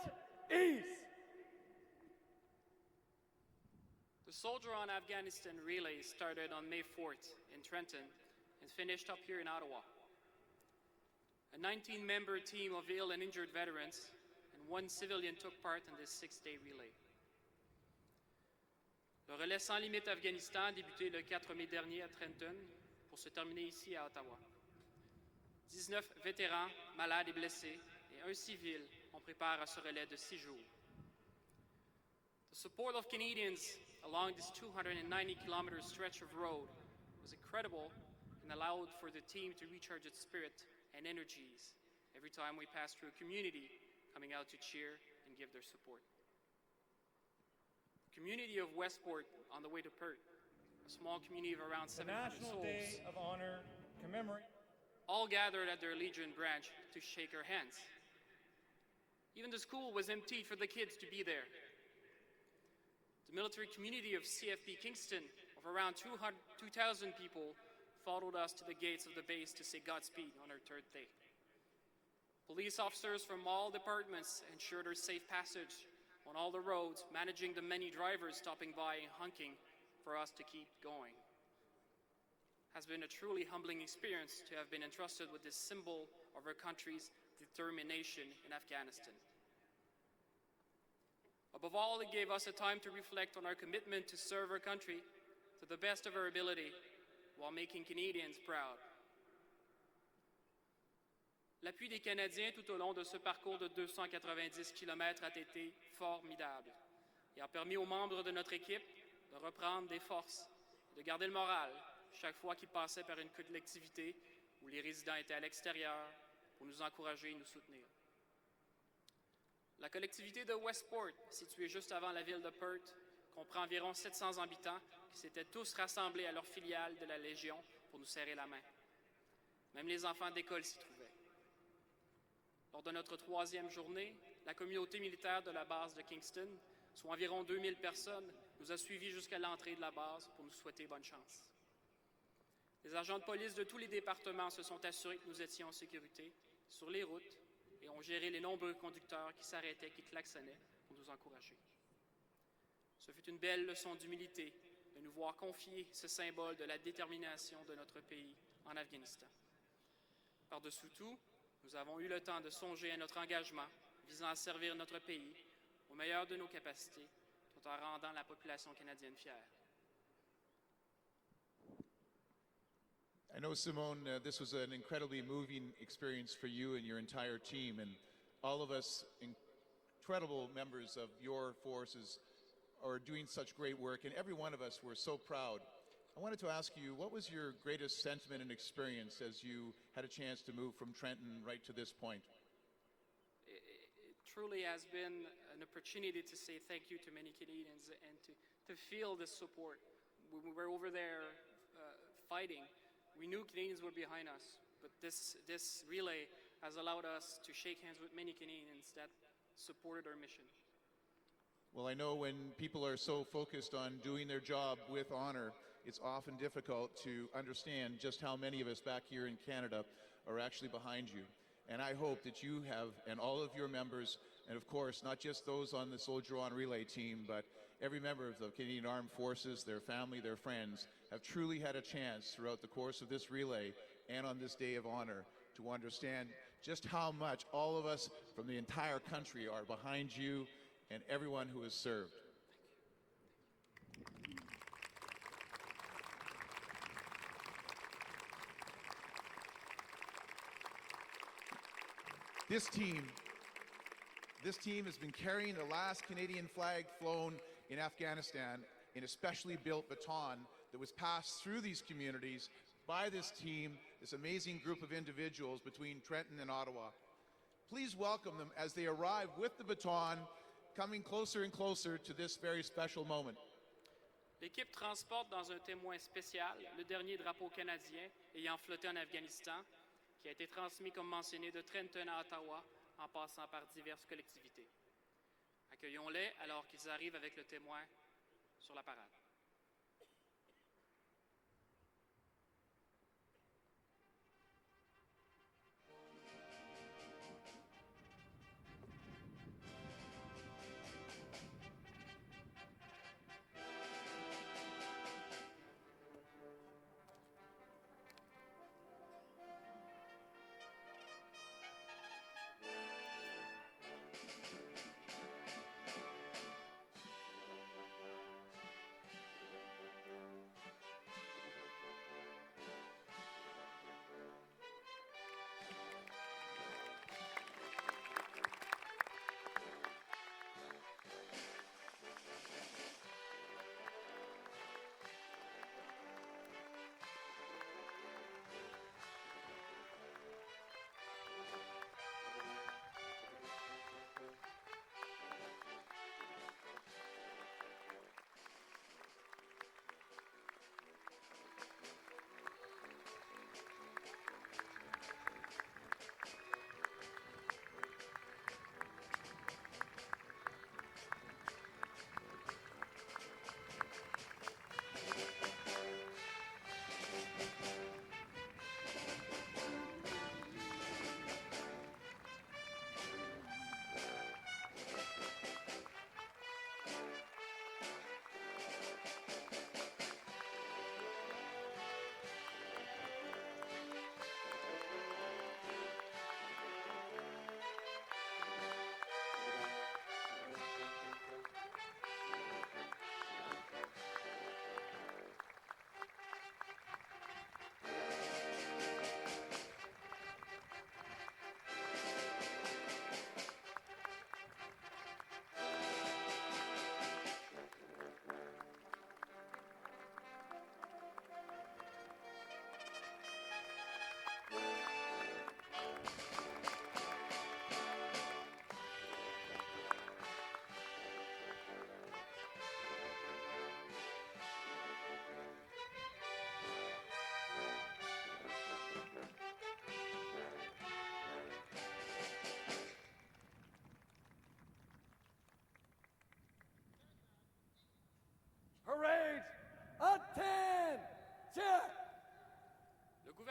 Ease! The Soldier on Afghanistan relay started on May 4th in Trenton and finished up here in Ottawa. A 19-member team of ill and injured veterans and one civilian took part in this 6-day relay. Le relais sans limite Afghanistan a débuté le 4 mai dernier à Trenton pour se terminer ici à Ottawa. 19 vétérans, malades et blessés et un civil on prépare à ce relais de 6 jours. The support of Canadians along this 290-kilometer stretch of road was incredible and allowed for the team to recharge its spirit and energies every time we pass through a community coming out to cheer and give their support. The community of Westport on the way to Perth, a small community of around 700 National souls, Day of Honor commemorate. all gathered at their Legion branch to shake our hands. Even the school was emptied for the kids to be there. The military community of CFB Kingston, of around 2,000 people, followed us to the gates of the base to say Godspeed on our third day. Police officers from all departments ensured our safe passage on all the roads, managing the many drivers stopping by and honking for us to keep going. It has been a truly humbling experience to have been entrusted with this symbol of our country's determination in Afghanistan. Above all, it gave us a time to reflect on our commitment to serve our country to the best of our ability while making Canadians proud. L'appui des Canadiens tout au long de ce parcours de 290 km a été formidable et a permis aux membres de notre équipe de reprendre des forces et de garder le moral chaque fois qu'ils passaient par une collectivité où les résidents étaient à l'extérieur pour nous encourager et nous soutenir. La collectivité de Westport, située juste avant la ville de Perth, comprend environ 700 habitants qui s'étaient tous rassemblés à leur filiale de la Légion pour nous serrer la main. Même les enfants d'école s'y trouvaient. Lors de notre 3e journée, la communauté militaire de la base de Kingston, soit environ 2000 personnes, nous a suivis jusqu'à l'entrée de la base pour nous souhaiter bonne chance. Les agents de police de tous les départements se sont assurés que nous étions en sécurité sur les routes et ont géré les nombreux conducteurs qui s'arrêtaient, qui klaxonnaient pour nous encourager. Ce fut une belle leçon d'humilité de nous voir confier ce symbole de la détermination de notre pays en Afghanistan. Par-dessus tout, nous avons eu le temps de songer à notre engagement visant à servir notre pays au meilleur de nos capacités, tout en rendant la population canadienne fière. I know, Simone, this was an incredibly moving experience for you and your entire team, and all of us incredible members of your forces are doing such great work, and every one of us were so proud. I wanted to ask you, what was your greatest sentiment and experience as you had a chance to move from Trenton right to this point? It truly has been an opportunity to say thank you to many Canadians and to feel the support. When we were over there fighting, we knew Canadians were behind us, but this relay has allowed us to shake hands with many Canadians that supported our mission. Well, I know when people are so focused on doing their job with honor, it's often difficult to understand just how many of us back here in Canada are actually behind you. And I hope that you have, and all of your members, and of course, not just those on the Soldier on Relay team, but every member of the Canadian Armed Forces, their family, their friends, have truly had a chance throughout the course of this relay and on this day of honor to understand just how much all of us from the entire country are behind you and everyone who has served. This team has been carrying the last Canadian flag flown in Afghanistan in a specially built baton that was passed through these communities by this team, this amazing group of individuals between Trenton and Ottawa. Please welcome them as they arrive with the baton, coming closer and closer to this very special moment. L'équipe transporte dans un témoin spécial le dernier drapeau canadien ayant flotté en Afghanistan, qui a été transmis comme mentionné de Trenton à Ottawa en passant par diverses collectivités. Accueillons-les alors qu'ils arrivent avec le témoin sur la parade.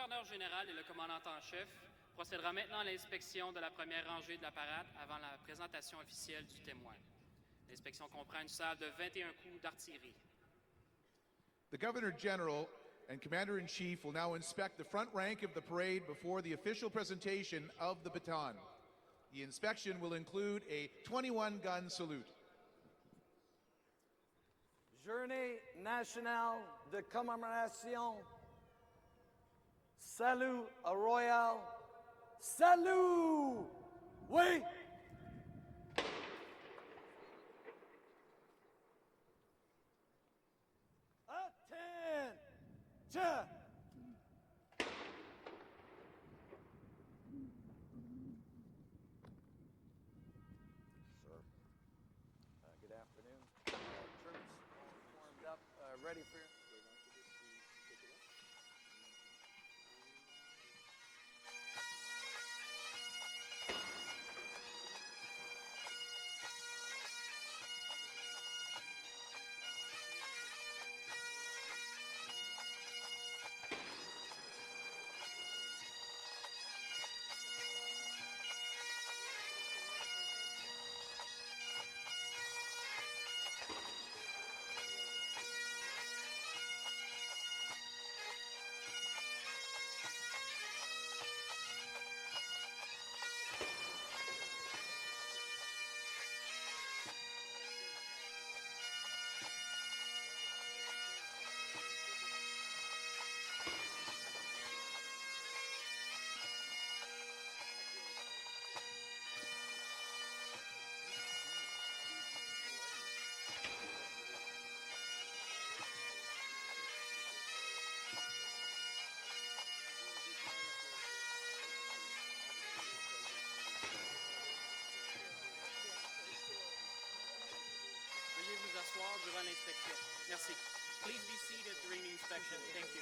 gouverneur général et le commandant en chef procédera maintenant à l'inspection de la première rangée de la parade avant la présentation officielle du témoin. L'inspection comprend une salle de 21 coups d'artillerie. The Governor General and Commander-in-Chief will now inspect the front rank of the parade before the official presentation of the baton. The inspection will include a 21-gun salute. Journée nationale de commémoration. Salut royal. Salut! Oui! Attention! Sir. Good afternoon. Troops formed up, ready for your... Veuillez vous asseoir durant l'inspection. Merci. Please be seated during the inspection. Thank you.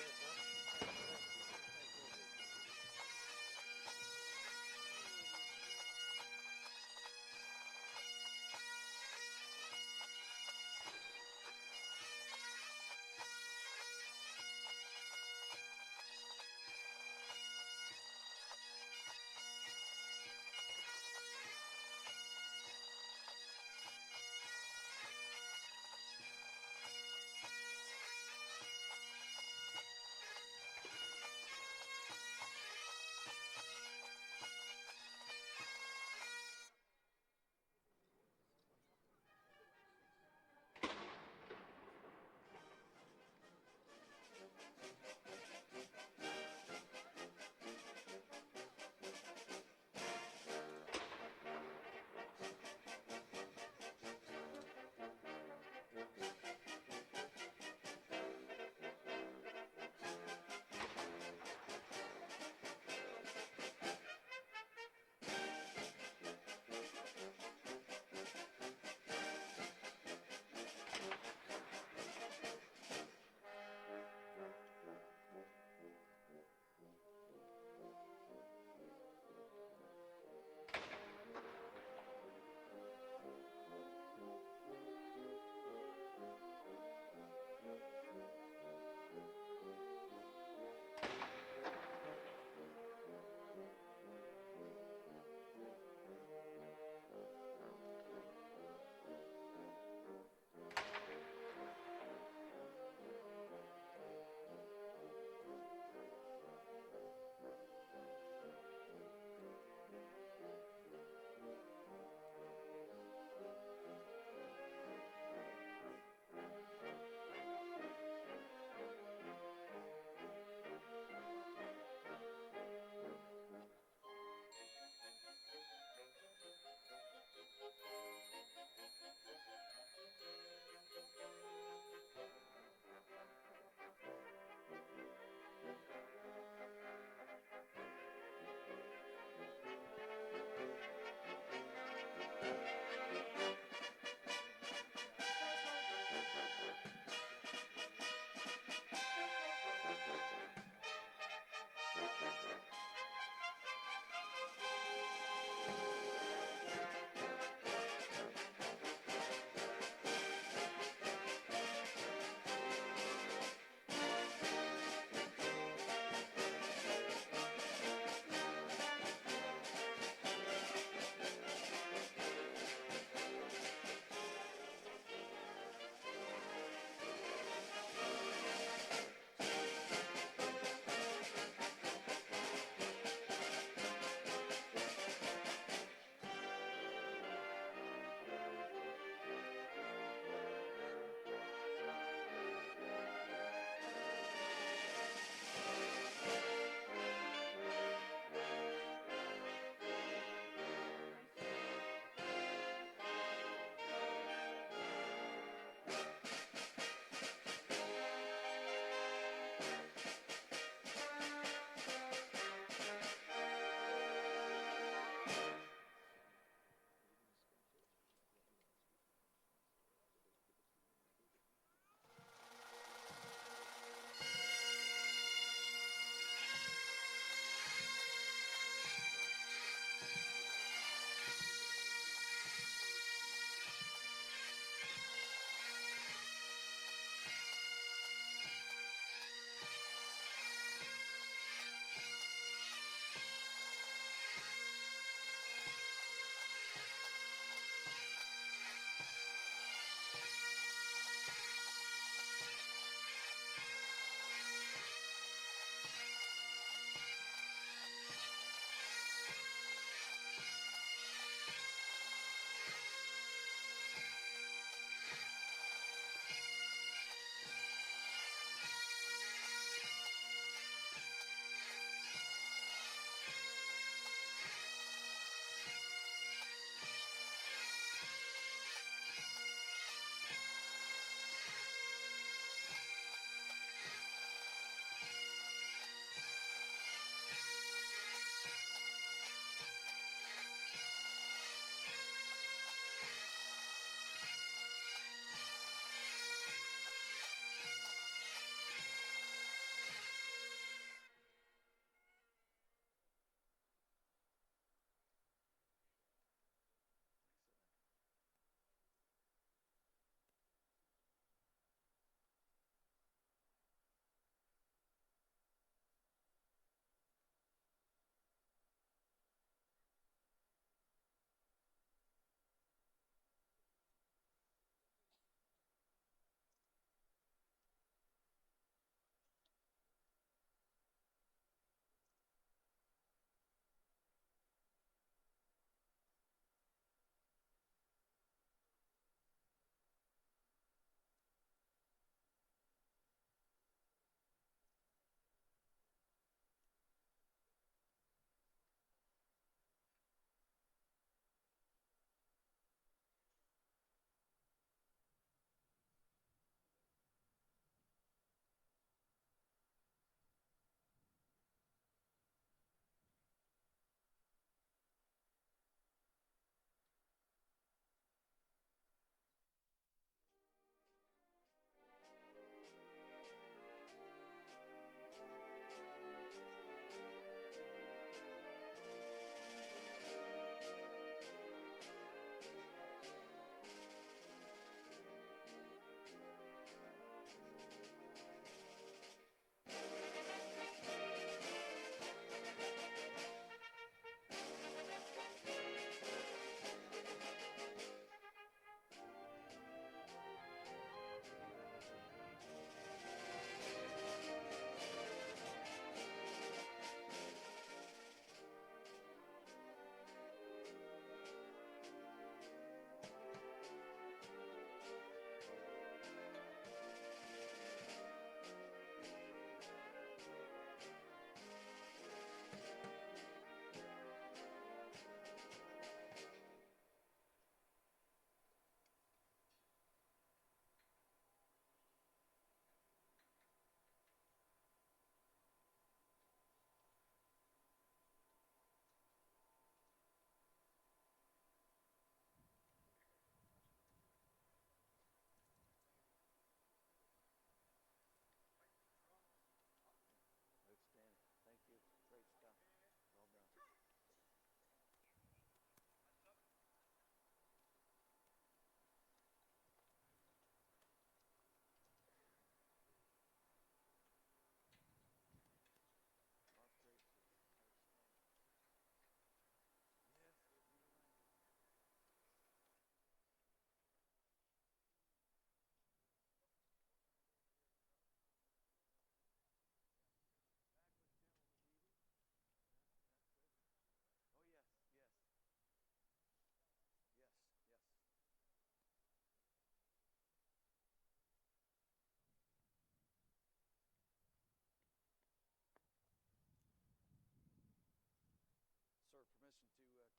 permission to carry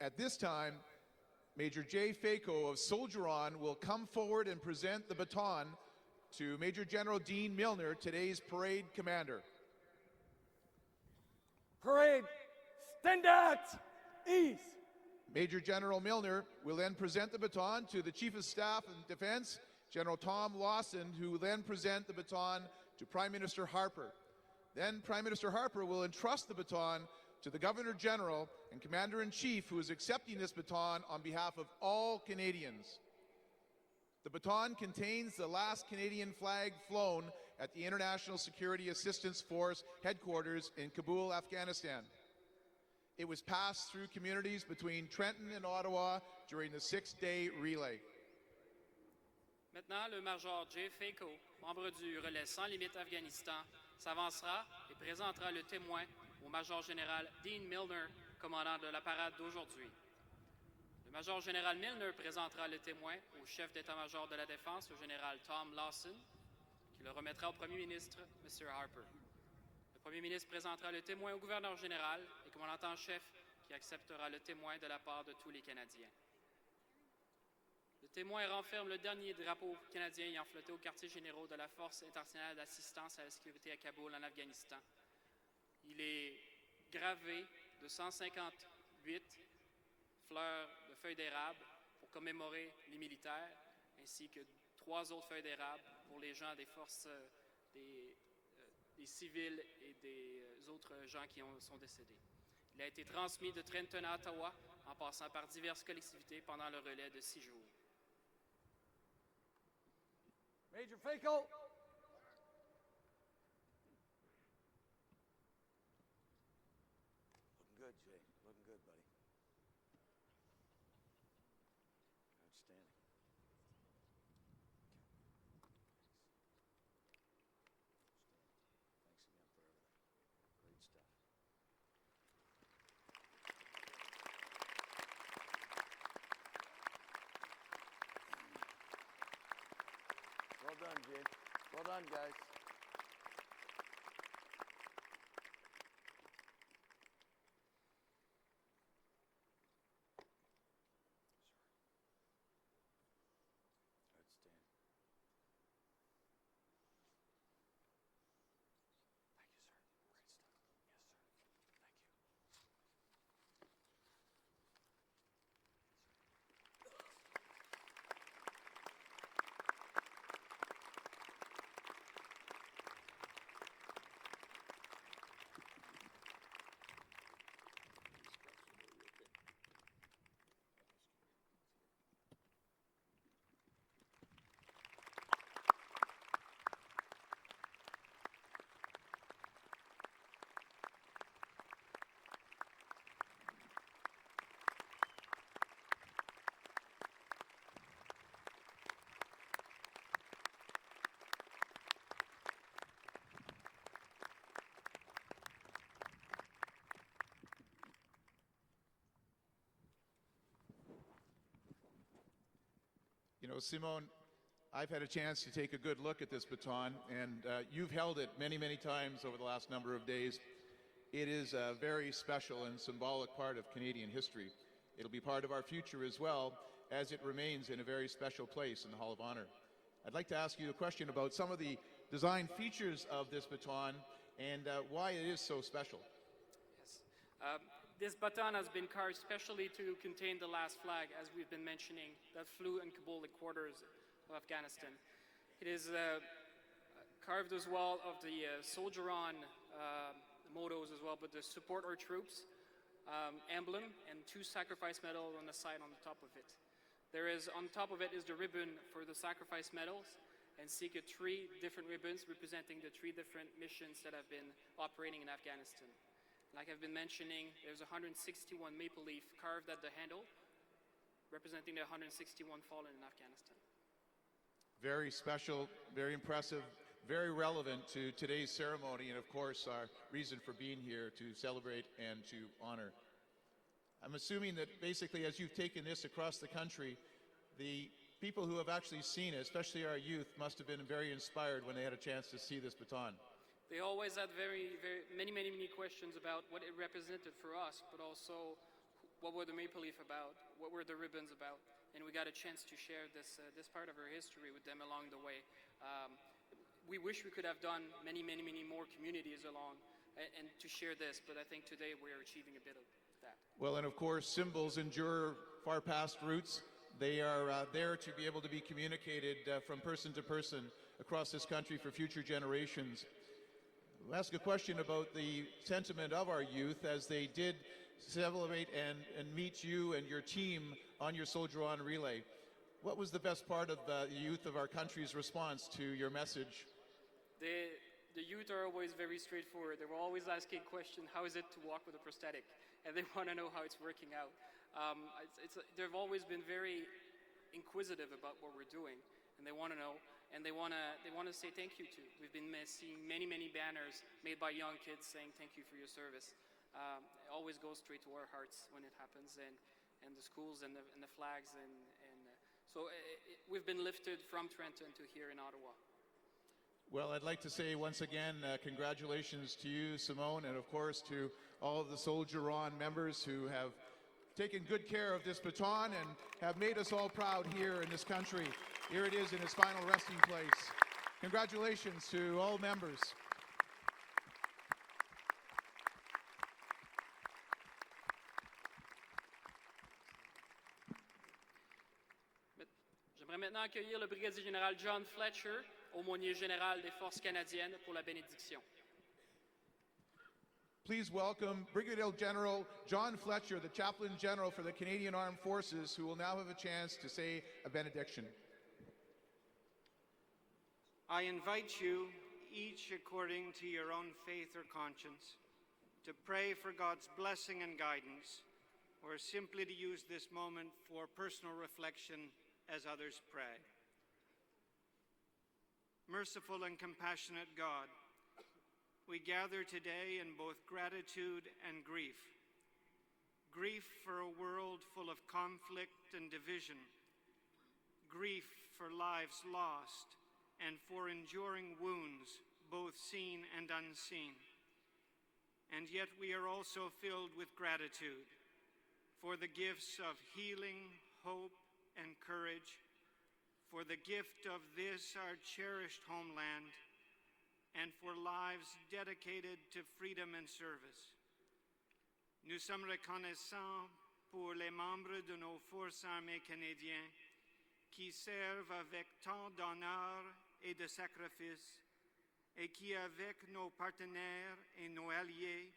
on. At this time, Major Jay Faco of Soldier On will come forward and present the baton to Major General Dean Milner, today's parade commander. Parade, stand at ease. Major General Milner will then present the baton to the Chief of Staff and Defense, General Tom Lawson, who will then present the baton to Prime Minister Harper. Then Prime Minister Harper will entrust the baton to the Governor-General and Commander-in-Chief, who is accepting this baton on behalf of all Canadians. The baton contains the last Canadian flag flown at the International Security Assistance Force headquarters in Kabul, Afghanistan. It was passed through communities between Trenton and Ottawa during the 6-day relay. Maintenant, le Major Jay Faco, membre du relais Sans Limite Afghanistan, s'avancera et présentera le témoin au Major général Dean Milner, commandant de la parade d'aujourd'hui. Le Major général Milner présentera le témoin au chef d'état-major de la Défense, au général Tom Lawson, qui le remettra au Premier ministre, M. Harper. Le Premier ministre présentera le témoin au gouverneur général et commandant en chef, qui acceptera le témoin de la part de tous les Canadiens. Le témoin renferme le dernier drapeau canadien ayant flotté aux quartiers généraux de la Force internationale d'assistance à la sécurité à Kaboul, en Afghanistan. Il est gravé de 158 fleurs de feuilles d'érable pour commémorer les militaires, ainsi que 3 autres feuilles d'érable pour les gens des forces, des civils et des autres gens qui sont décédés. Il a été transmis de Trenton à Ottawa en passant par diverses collectivités pendant le relais de 6 jours. Major Faco. Looking good, Jay. Looking good, buddy. Outstanding. Thanks again for everything. Great stuff. Well done, Jay. Well done, guys. Outstanding. Thank you, sir. Great stuff. Yes, sir. Thank you. You know, Simone, I've had a chance to take a good look at this baton, and you've held it many, many times over the last number of days. It is a very special and symbolic part of Canadian history. It'll be part of our future as well, as it remains in a very special place in the Hall of Honor. I'd like to ask you a question about some of the design features of this baton and why it is so special. Yes. This baton has been carved specially to contain the last flag, as we've been mentioning, that flew in Kabul headquarters of Afghanistan. It is carved as well of the Soldier On mottos as well, but the support our troops emblem and 2 sacrifice medals on the side on the top of it. There is, on top of it is the ribbon for the sacrifice medals, and see 3 different ribbons representing the 3 different missions that have been operating in Afghanistan. Like I've been mentioning, there's 161 maple leaf carved at the handle, representing the 161 fallen in Afghanistan. Very special, very impressive, very relevant to today's ceremony and, of course, our reason for being here to celebrate and to honor. I'm assuming that basically as you've taken this across the country, the people who have actually seen it, especially our youth, must have been very inspired when they had a chance to see this baton. They always had many questions about what it represented for us, but also what were the maple leaf about, what were the ribbons about, and we got a chance to share this part of our history with them along the way. We wish we could have done many more communities along and to share this, but I think today we're achieving a bit of that. Well, and of course, symbols endure far past roots. They are there to be able to be communicated from person to person across this country for future generations. I'll ask a question about the sentiment of our youth as they did celebrate and meet you and your team on your Soldier On relay. What was the best part of the youth of our country's response to your message? The youth are always very straightforward. They were always asking questions, how is it to walk with a prosthetic? And they want to know how it's working out. They've always been very inquisitive about what we're doing, and they want to know, and they want to say thank you to. We've been seeing many banners made by young kids saying thank you for your service. It always goes straight to our hearts when it happens, and the schools and the flags, so we've been lifted from Trenton to here in Ottawa. Well, I'd like to say once again, congratulations to you, Simone, and of course to all of the Soldier On members who have taken good care of this baton and have made us all proud here in this country. Here it is in its final resting place. Congratulations to all members. J'aimerais maintenant accueillir le brigadier général John Fletcher, aumônier général des Forces canadiennes, pour la bénédiction. Please welcome Brigadier General John Fletcher, the Chaplain General for the Canadian Armed Forces, who will now have a chance to say a benediction. I invite you, each according to your own faith or conscience, to pray for God's blessing and guidance, or simply to use this moment for personal reflection as others pray. Merciful and compassionate God, we gather today in both gratitude and grief. Grief for a world full of conflict and division. Grief for lives lost and for enduring wounds, both seen and unseen. And yet we are also filled with gratitude for the gifts of healing, hope, and courage, for the gift of this, our cherished homeland, and for lives dedicated to freedom and service. Nous sommes reconnaissants pour les membres de nos forces armées canadiennes qui servent avec tant d'honneur et de sacrifice et qui, avec nos partenaires et nos alliés,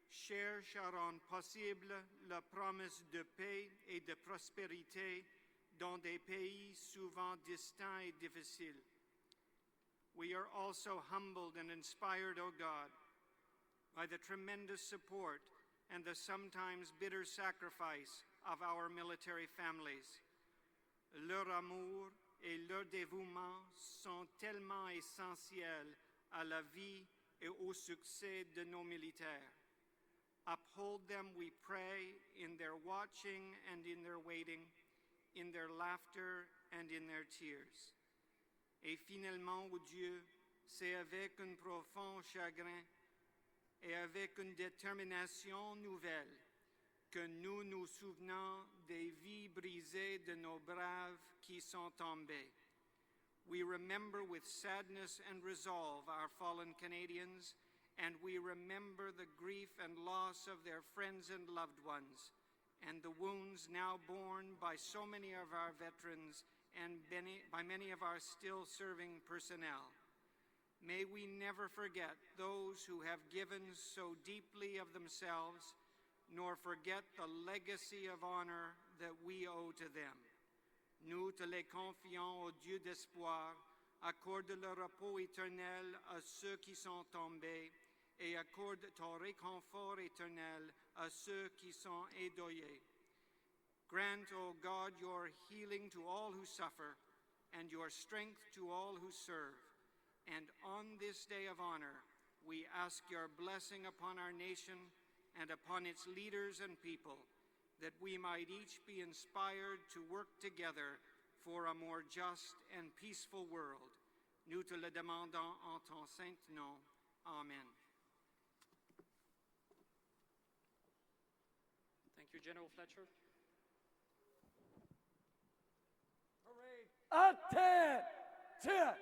cherchent à rendre possible la promesse de paix et de prospérité dans des pays souvent distants et difficiles. We are also humbled and inspired, O God, by the tremendous support and the sometimes bitter sacrifice of our military families. Leur amour et leur dévouement sont tellement essentiels à la vie et au succès de nos militaires. Uphold them, we pray, in their watching and in their waiting, in their laughter and in their tears. Et finalement, ô Dieu, c'est avec un profond chagrin et avec une détermination nouvelle que nous nous souvenons des vies brisées de nos braves qui sont tombés. We remember with sadness and resolve our fallen Canadians, and we remember the grief and loss of their friends and loved ones, and the wounds now borne by so many of our veterans and by many of our still serving personnel. May we never forget those who have given so deeply of themselves, nor forget the legacy of honor that we owe to them. Nous te les confions au Dieu d'espoir, accorde le repos éternel à ceux qui sont tombés, et accorde ton réconfort éternel à ceux qui sont endeuillés. Grant, O God, your healing to all who suffer, and your strength to all who serve, And on this day of honor, we ask your blessing upon our nation and upon its leaders and people, that we might each be inspired to work together for a more just and peaceful world. Nous te le demandons en ton saint nom. Amen. Thank you, General Fletcher. Attention!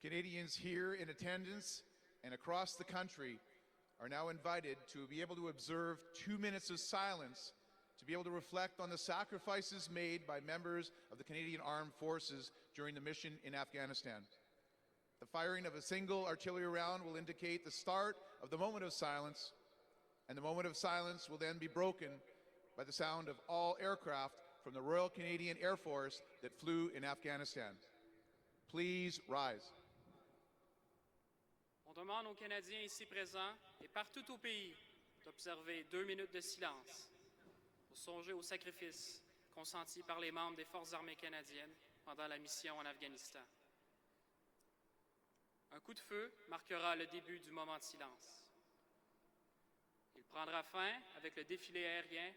Canadians here in attendance and across the country are now invited to be able to observe 2 minutes of silence to be able to reflect on the sacrifices made by members of the Canadian Armed Forces during the mission in Afghanistan. The firing of a single artillery round will indicate the start of the moment of silence, and the moment of silence will then be broken by the sound of all aircraft from the Royal Canadian Air Force that flew in Afghanistan. Please rise. On demande aux Canadiens ici présents et partout au pays d'observer 2 minutes de silence pour songer aux sacrifices consentis par les membres des Forces armées canadiennes pendant la mission en Afghanistan. Un coup de feu marquera le début du moment de silence. Il prendra fin avec le défilé aérien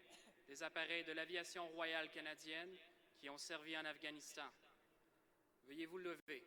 des appareils de l'aviation royale canadienne qui ont servi en Afghanistan. Veuillez vous lever.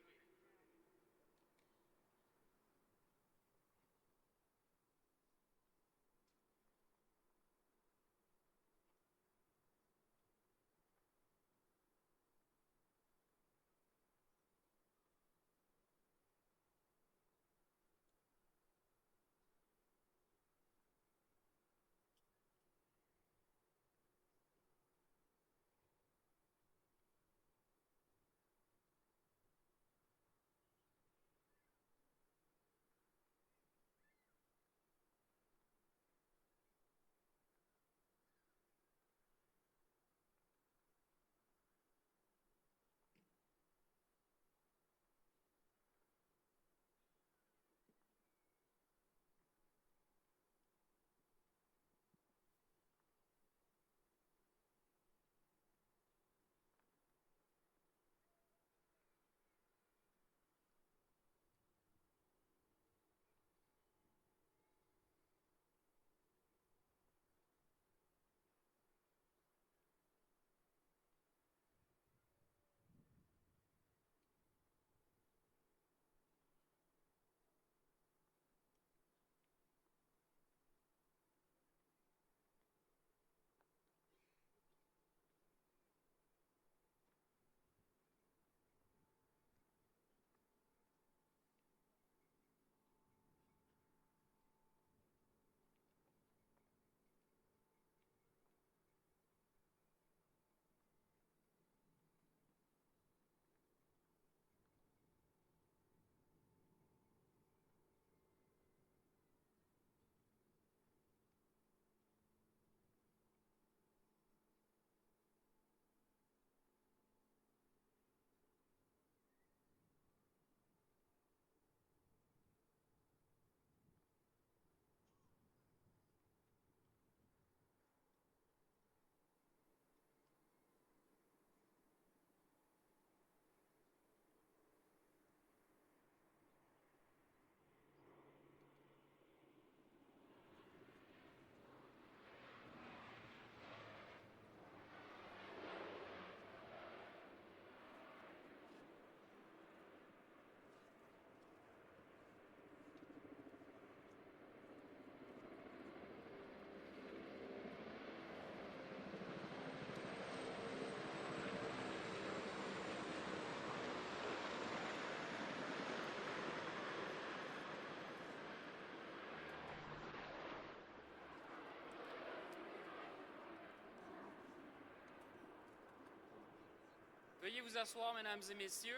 Veuillez vous asseoir, mesdames et messieurs.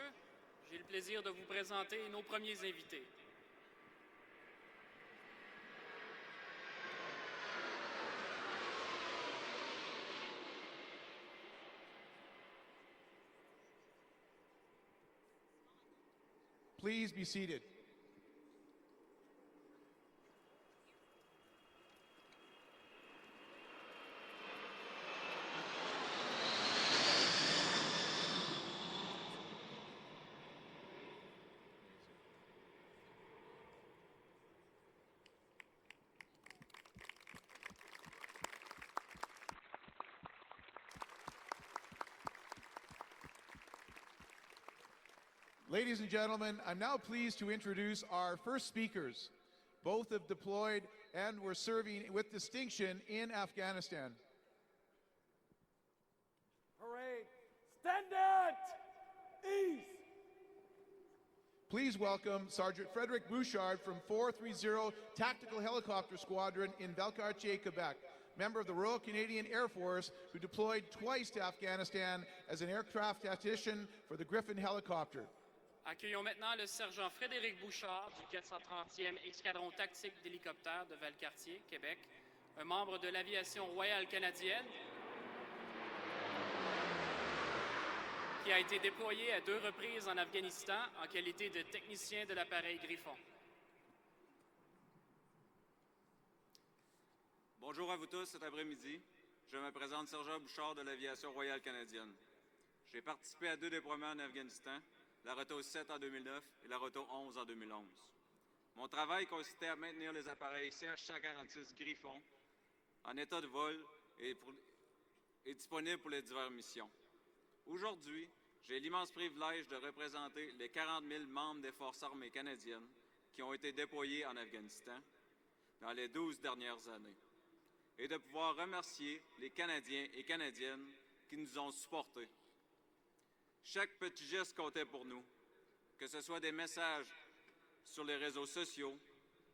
J'ai le plaisir de vous présenter nos premiers invités. Please be seated. Ladies and gentlemen, I'm now pleased to introduce our first speakers. Both have deployed and were serving with distinction in Afghanistan. Parade, standard, east. Please welcome Sergeant Frederick Bouchard from 430 Tactical Helicopter Squadron in Valcartier, Quebec, member of the Royal Canadian Air Force who deployed twice to Afghanistan as an aircraft tactician for the Griffin helicopter. Accueillons maintenant le sergent Frédéric Bouchard du 430e Escadron tactique d'hélicoptères de Valcartier, Québec, un membre de l'aviation royale canadienne qui a été déployé à 2 reprises en Afghanistan en qualité de technicien de l'appareil Griffon. Bonjour à vous tous cet après-midi. Je me présente sergent Bouchard de l'aviation royale canadienne. J'ai participé à 2 déploiements en Afghanistan, la Roto 7 en 2009 et la Roto 11 en 2011. Mon travail consistait à maintenir les appareils CH-146 Griffon en état de vol et disponibles pour les diverses missions. Aujourd'hui, j'ai l'immense privilège de représenter les 40 000 membres des Forces armées canadiennes qui ont été déployés en Afghanistan dans les 12 dernières années et de pouvoir remercier les Canadiens et Canadiennes qui nous ont supportés. Chaque petit geste comptait pour nous, que ce soit des messages sur les réseaux sociaux,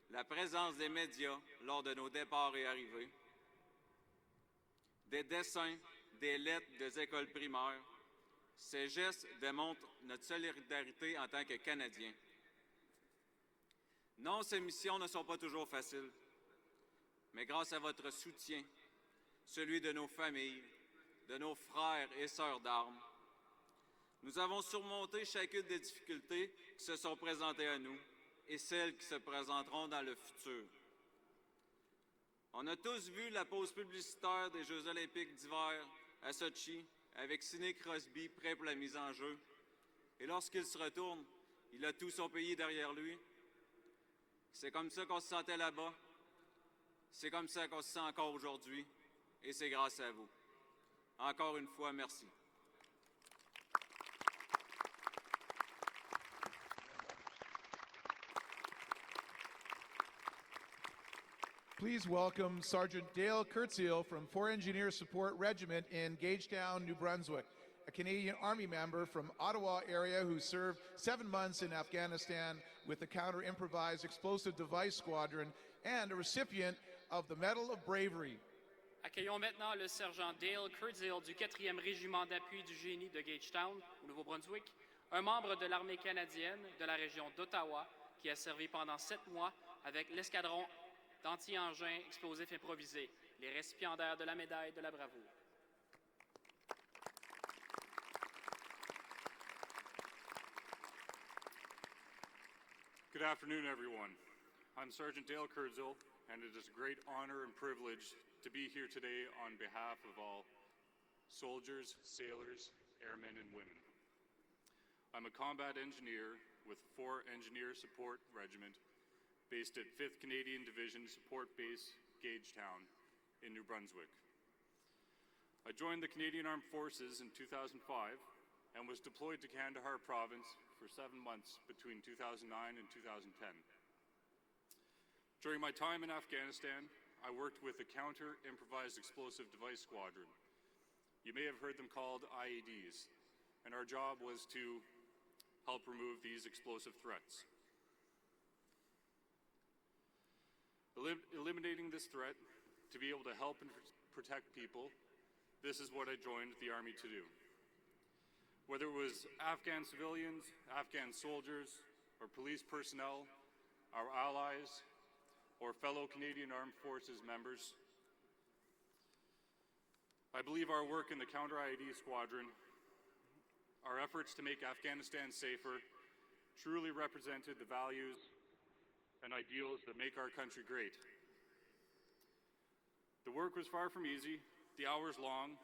la présence des médias lors de nos départs et arrivées, des dessins, des lettres des écoles primaires. Ces gestes démontrent notre solidarité en tant que Canadiens. Non, ces missions ne sont pas toujours faciles, mais grâce à votre soutien, celui de nos familles, de nos frères et sœurs d'armes, nous avons surmonté chacune des difficultés qui se sont présentées à nous et celles qui se présenteront dans le futur. On a tous vu la pause publicitaire des Jeux olympiques d'hiver à Sochi avec Sidney Crosby prêt pour la mise en jeu. Et lorsqu'il se retourne, il a tout son pays derrière lui. C'est comme ça qu'on se sentait là-bas. C'est comme ça qu'on se sent encore aujourd'hui. Et c'est grâce à vous. Encore une fois, merci. Please welcome Sergeant Dale Kurtziel from 4 Engineer Support Regiment in Gagetown, New Brunswick, a Canadian Army member from Ottawa area who served 7 months in Afghanistan with the Counter-Improvised Explosive Device Squadron and a recipient of the Medal of Bravery. Accueillons maintenant le sergent Dale Kurtziel du 4e régiment d'appui du Génie de Gagetown, au Nouveau-Brunswick, un membre de l'armée canadienne de la région d'Ottawa qui a servi pendant 7 mois avec l'escadron d'anti-engins explosifs improvisés, les récipiendaires de la médaille de la bravoure. Good afternoon, everyone. I'm Sergeant Dale Kurtziel, and it is a great honor and privilege to be here today on behalf of all soldiers, sailors, airmen, and women. I'm a combat engineer with 4 Engineer Support Regiment based at 5th Canadian Division Support Base, Gagetown, in New Brunswick. I joined the Canadian Armed Forces in 2005 and was deployed to Kandahar Province for 7 months between 2009 and 2010. During my time in Afghanistan, I worked with the Counter-Improvised Explosive Device Squadron. You may have heard them called IEDs, and our job was to help remove these explosive threats. Eliminating this threat to be able to help and protect people, this is what I joined the Army to do. Whether it was Afghan civilians, Afghan soldiers, or police personnel, our allies, or fellow Canadian Armed Forces members, I believe our work in the Counter-IED Squadron, our efforts to make Afghanistan safer, truly represented the values and ideals that make our country great. The work was far from easy, the hours long,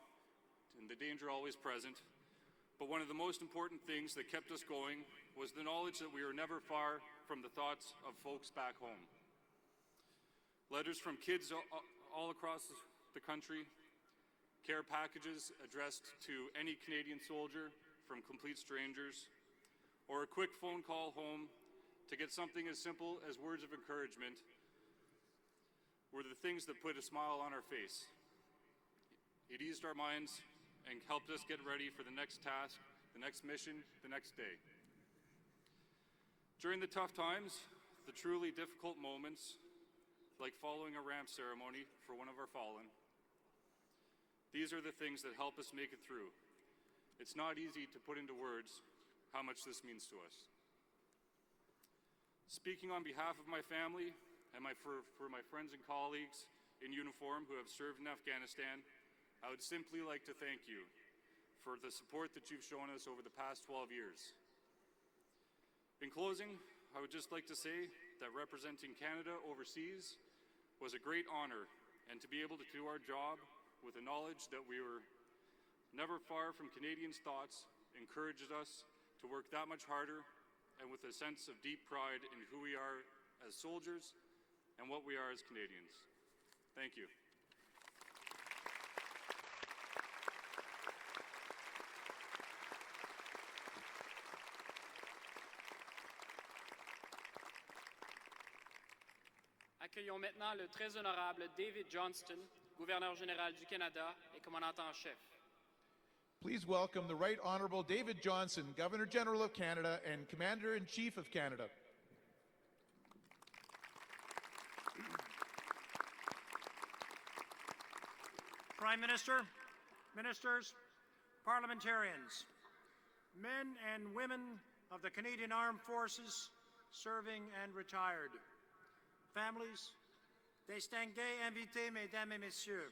and the danger always present, but one of the most important things that kept us going was the knowledge that we were never far from the thoughts of folks back home. Letters from kids all across the country, care packages addressed to any Canadian soldier from complete strangers, or a quick phone call home to get something as simple as words of encouragement were the things that put a smile on our face. It eased our minds and helped us get ready for the next task, the next mission, the next day. During the tough times, the truly difficult moments, like following a ramp ceremony for one of our fallen, these are the things that help us make it through. It's not easy to put into words how much this means to us. Speaking on behalf of my family and for my friends and colleagues in uniform who have served in Afghanistan, I would simply like to thank you for the support that you've shown us over the past 12 years. In closing, I would just like to say that representing Canada overseas was a great honor, and to be able to do our job with the knowledge that we were never far from Canadians' thoughts encourages us to work that much harder and with a sense of deep pride in who we are as soldiers and what we are as Canadians. Thank you. Accueillons maintenant le très honorable David Johnston, gouverneur général du Canada et commandant en chef. Please welcome the Right Honourable David Johnson, Governor General of Canada and Commander-in-Chief of Canada. Prime Minister, Ministers, Parliamentarians, men and women of the Canadian Armed Forces, serving and retired, families, distingués invités, Mesdames et Messieurs,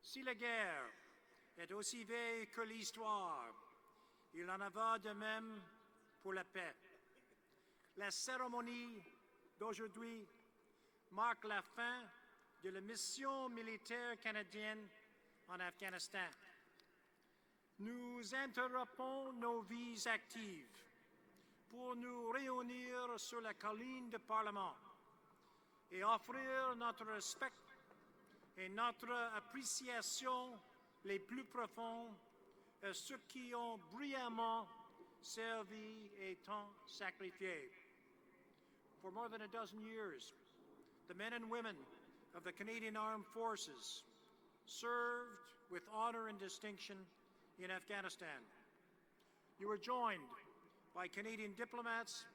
si la guerre est aussi vieille que l'histoire, il en va de même pour la paix. La cérémonie d'aujourd'hui marque la fin de la mission militaire canadienne en Afghanistan. Nous interrompons nos vies actives pour nous réunir sur la colline du Parlement et offrir notre respect et notre appréciation les plus profondes à ceux qui ont brillamment servi et tant sacrifié. For more than a dozen years, the men and women of the Canadian Armed Forces served with honor and distinction in Afghanistan. You were joined by Canadian diplomats,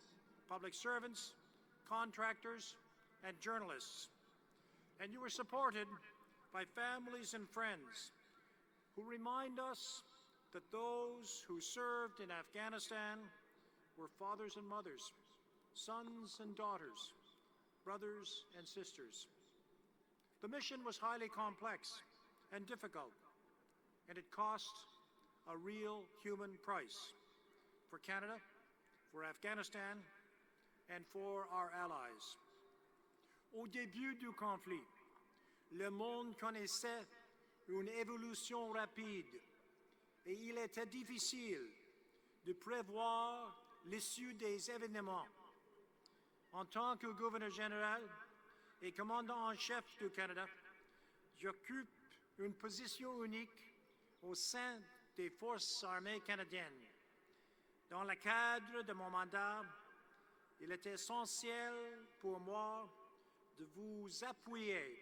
public servants, contractors, and journalists. And you were supported by families and friends who remind us that those who served in Afghanistan were fathers and mothers, sons and daughters, brothers and sisters. The mission was highly complex and difficult, and it cost a real human price for Canada, for Afghanistan, and for our allies. Au début du conflit, le monde connaissait une évolution rapide et il était difficile de prévoir l'issue des événements. En tant que gouverneur général et commandant en chef du Canada, j'occupe une position unique au sein des forces armées canadiennes. Dans le cadre de mon mandat, il est essentiel pour moi de vous appuyer,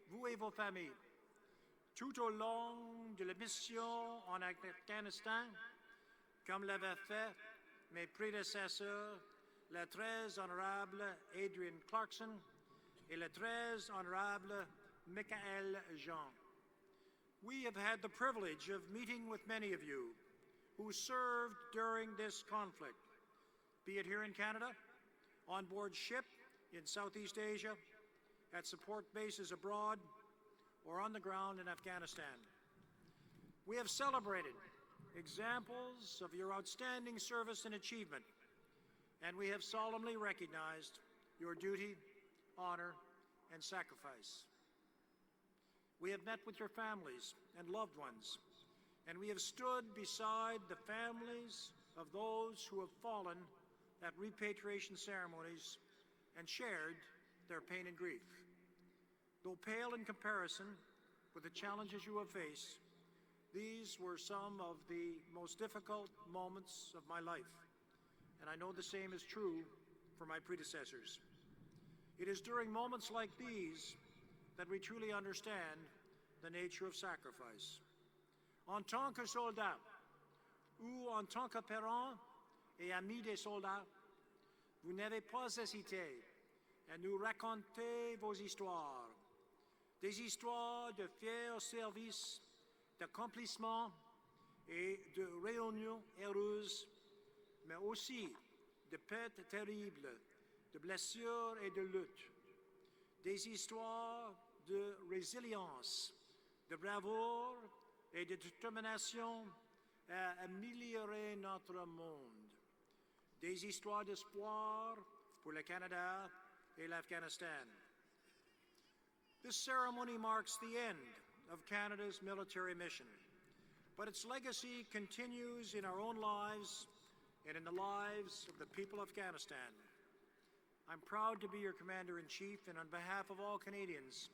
vous et vos familles, tout au long de la mission en Afghanistan, comme l'avaient fait mes prédécesseurs, le très honorable Adrian Clarkson et le très honorable Michael Jean. We have had the privilege of meeting with many of you who served during this conflict, be it here in Canada, on board ship in Southeast Asia, at support bases abroad, or on the ground in Afghanistan. We have celebrated examples of your outstanding service and achievement, and we have solemnly recognized your duty, honor, and sacrifice. We have met with your families and loved ones, and we have stood beside the families of those who have fallen at repatriation ceremonies and shared their pain and grief. Though pale in comparison with the challenges you have faced, these were some of the most difficult moments of my life, and I know the same is true for my predecessors. It is during moments like these that we truly understand the nature of sacrifice. En tant que soldat, ou en tant que parent et ami des soldats, vous n'avez pas hésité à nous raconter vos histoires, des histoires de fiers services, d'accomplissements et de réunions heureuses, mais aussi de pertes terribles, de blessures et de luttes, des histoires de résilience, de bravoure et de détermination à améliorer notre monde, des histoires d'espoir pour le Canada et l'Afghanistan. This ceremony marks the end of Canada's military mission, but its legacy continues in our own lives and in the lives of the people of Afghanistan. I'm proud to be your Commander-in-Chief, and on behalf of all Canadians,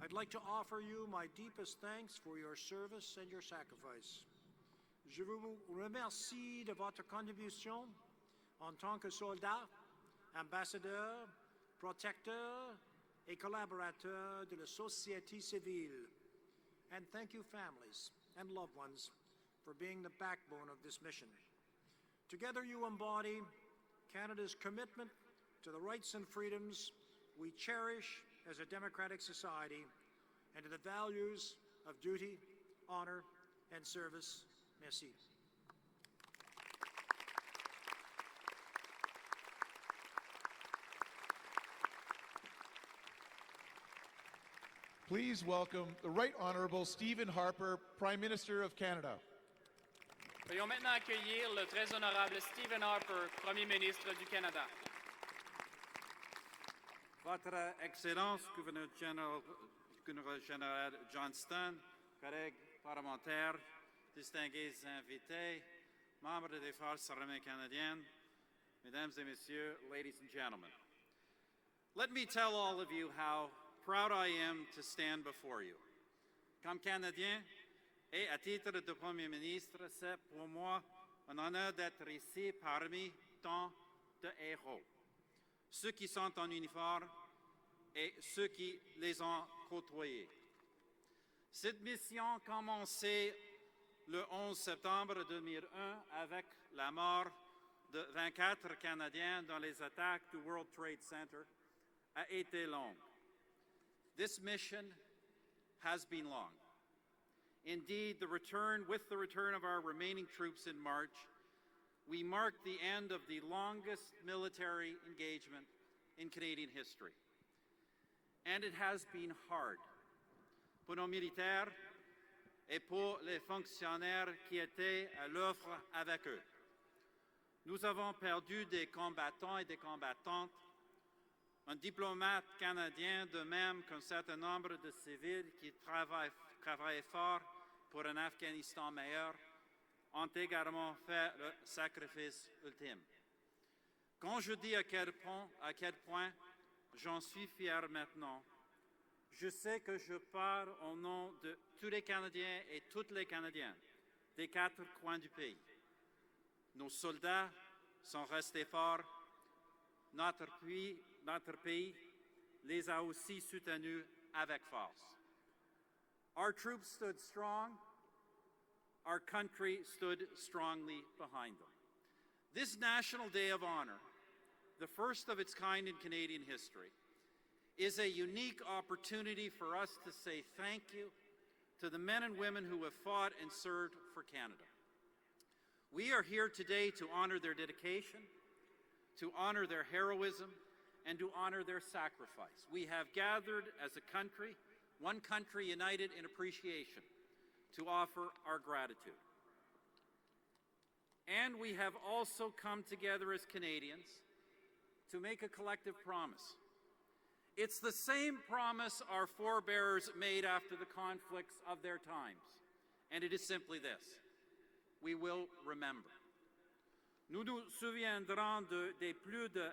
I'd like to offer you my deepest thanks for your service and your sacrifice. Je vous remercie de votre contribution en tant que soldat, ambassadeur, protecteur et collaborateur de la société civile. And thank you, families and loved ones, for being the backbone of this mission. Together you embody Canada's commitment to the rights and freedoms we cherish as a democratic society and to the values of duty, honor, and service. Merci. Please welcome the Right Honourable Stephen Harper, Prime Minister of Canada. Veuillons maintenant accueillir le très honorable Stephen Harper, Premier ministre du Canada. Votre Excellence, Gouverneur Général Johnston, collègues parlementaires, distingués invités, membres des Forces armées canadiennes, Mesdames et Messieurs, ladies and gentlemen. Let me tell all of you how proud I am to stand before you. Comme Canadien et à titre de Premier ministre, c'est pour moi un honneur d'être ici parmi tant de héros, ceux qui sont en uniforme et ceux qui les ont côtoyés. Cette mission commençait le 11 septembre 2001 avec la mort de 24 Canadiens dans les attaques du World Trade Center a été longue. This mission has been long. Indeed, with the return of our remaining troops in March, we mark the end of the longest military engagement in Canadian history. And it has been hard pour nos militaires et pour les fonctionnaires qui étaient à l'œuvre avec eux. Nous avons perdu des combattants et des combattantes, un diplomate canadien, de même qu'un certain nombre de civils qui travaillent fort pour un Afghanistan meilleur, ont également fait le sacrifice ultime. Quand je dis à quel point j'en suis fier maintenant, je sais que je parle au nom de tous les Canadiens et toutes les Canadiennes des 4 coins du pays. Nos soldats sont restés forts. Notre pays les a aussi soutenus avec force. Our troops stood strong. Our country stood strongly behind them. This National Day of Honor, the first of its kind in Canadian history, is a unique opportunity for us to say thank you to the men and women who have fought and served for Canada. We are here today to honor their dedication, to honor their heroism, and to honor their sacrifice. We have gathered as a country, one country united in appreciation, to offer our gratitude. And we have also come together as Canadians to make a collective promise. It's the same promise our forebears made after the conflicts of their times, and it is simply this: we will remember. Nous nous souviendrons des plus de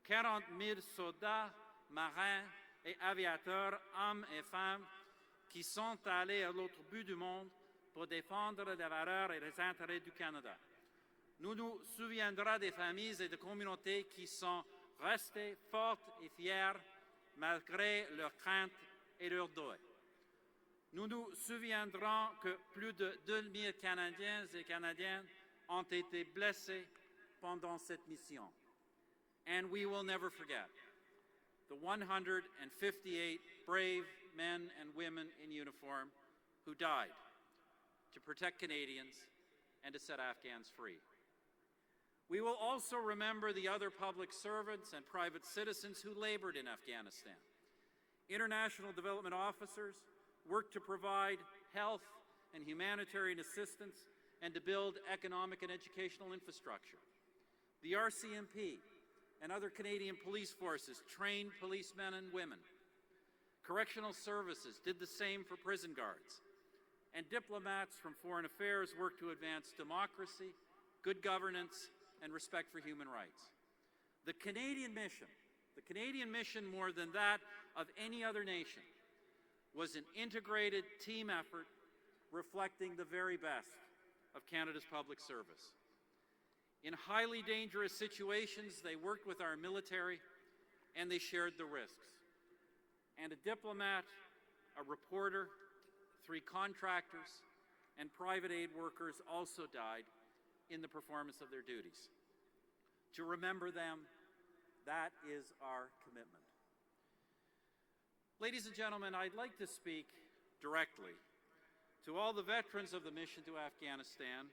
40 000 soldats, marins et aviateurs, hommes et femmes, qui sont allés à l'autre bout du monde pour défendre les valeurs et les intérêts du Canada. Nous nous souviendrons des familles et des communautés qui sont restées fortes et fières malgré leurs craintes et leurs deuils. Nous nous souviendrons que plus de 2000 Canadiens et Canadiennes ont été blessés pendant cette mission. And we will never forget the 158 brave men and women in uniform who died to protect Canadians and to set Afghans free. We will also remember the other public servants and private citizens who labored in Afghanistan. International development officers worked to provide health and humanitarian assistance and to build economic and educational infrastructure. The RCMP and other Canadian police forces trained policemen and women. Correctional services did the same for prison guards. And diplomats from foreign affairs worked to advance democracy, good governance, and respect for human rights. The Canadian mission more than that of any other nation, was an integrated team effort reflecting the very best of Canada's public service. In highly dangerous situations, they worked with our military and they shared the risks. And a diplomat, a reporter, 3 contractors, and private aid workers also died in the performance of their duties. To remember them, that is our commitment. Ladies and gentlemen, I'd like to speak directly to all the veterans of the mission to Afghanistan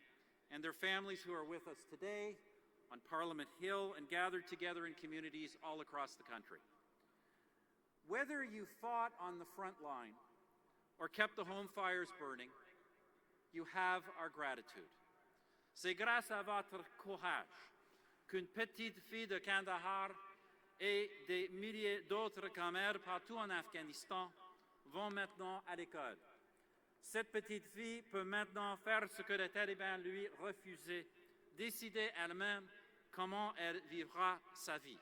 and their families who are with us today on Parliament Hill and gathered together in communities all across the country. Whether you fought on the front line or kept the home fires burning, you have our gratitude. C'est grâce à votre courage qu'une petite fille de Kandahar et des milliers d'autres comme elle partout en Afghanistan vont maintenant à l'école. Cette petite fille peut maintenant faire ce que les talibans lui refusaient, décider elle-même comment elle vivra sa vie.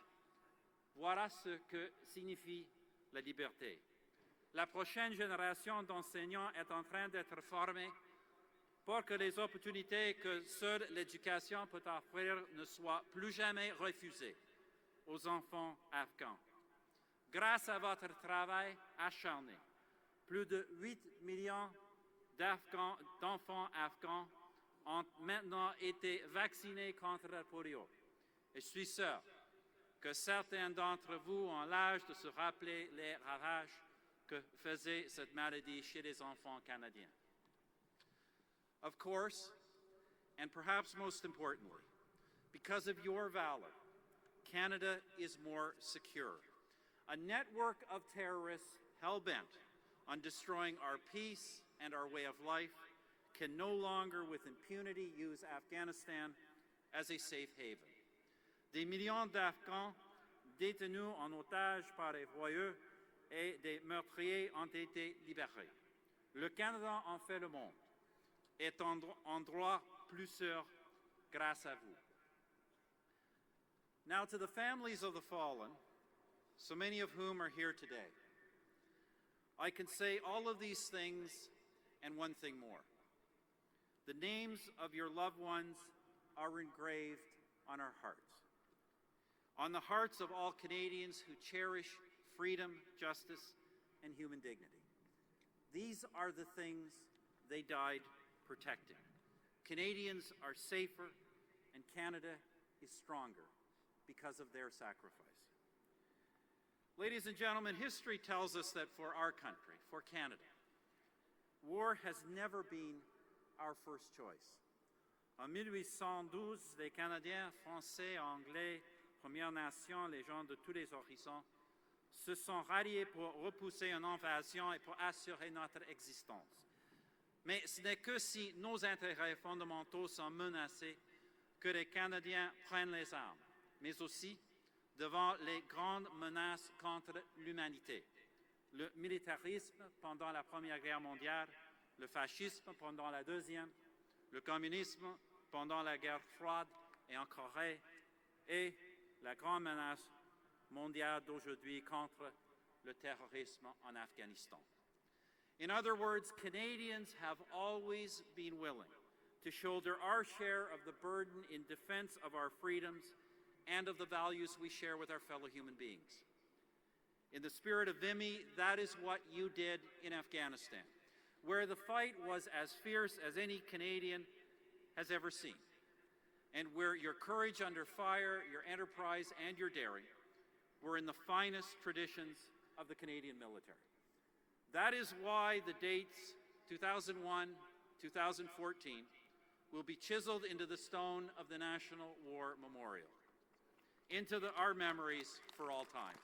Voilà ce que signifie la liberté. La prochaine génération d'enseignants est en train d'être formée pour que les opportunités que seule l'éducation peut offrir ne soient plus jamais refusées aux enfants afghans. Grâce à votre travail acharné, plus de 8 millions d'enfants afghans ont maintenant été vaccinés contre la polio. Et je suis sûr que certains d'entre vous ont l'âge de se rappeler les ravages que faisait cette maladie chez les enfants canadiens. Of course, and perhaps most importantly, because of your valor, Canada is more secure. A network of terrorists hell-bent on destroying our peace and our way of life can no longer with impunity use Afghanistan as a safe haven. Des millions d'Afghans détenus en otage par les voyous et des meurtriers ont été libérés. Le Canada en fait le monde est un endroit plus sûr grâce à vous. Now to the families of the fallen, so many of whom are here today, I can say all of these things and one thing more. The names of your loved ones are engraved on our hearts, on the hearts of all Canadians who cherish freedom, justice, and human dignity. These are the things they died protecting. Canadians are safer, and Canada is stronger because of their sacrifice. Ladies and gentlemen, history tells us that for our country, for Canada, war has never been our first choice. En 1812, les Canadiens, Français, Anglais, Premières Nations, les gens de tous les horizons, se sont ralliés pour repousser une invasion et pour assurer notre existence. Mais ce n'est que si nos intérêts fondamentaux sont menacés que les Canadiens prennent les armes, mais aussi devant les grandes menaces contre l'humanité. Le militarisme pendant la Première Guerre mondiale, le fascisme pendant la Deuxième, le communisme pendant la guerre froide et en Corée, et la grande menace mondiale d'aujourd'hui contre le terrorisme en Afghanistan. In other words, Canadians have always been willing to shoulder our share of the burden in defense of our freedoms and of the values we share with our fellow human beings. In the spirit of Vimy, that is what you did in Afghanistan, where the fight was as fierce as any Canadian has ever seen, and where your courage under fire, your enterprise, and your daring were in the finest traditions of the Canadian military. That is why the dates 2001, 2014 will be chiseled into the stone of the National War Memorial, into our memories for all time.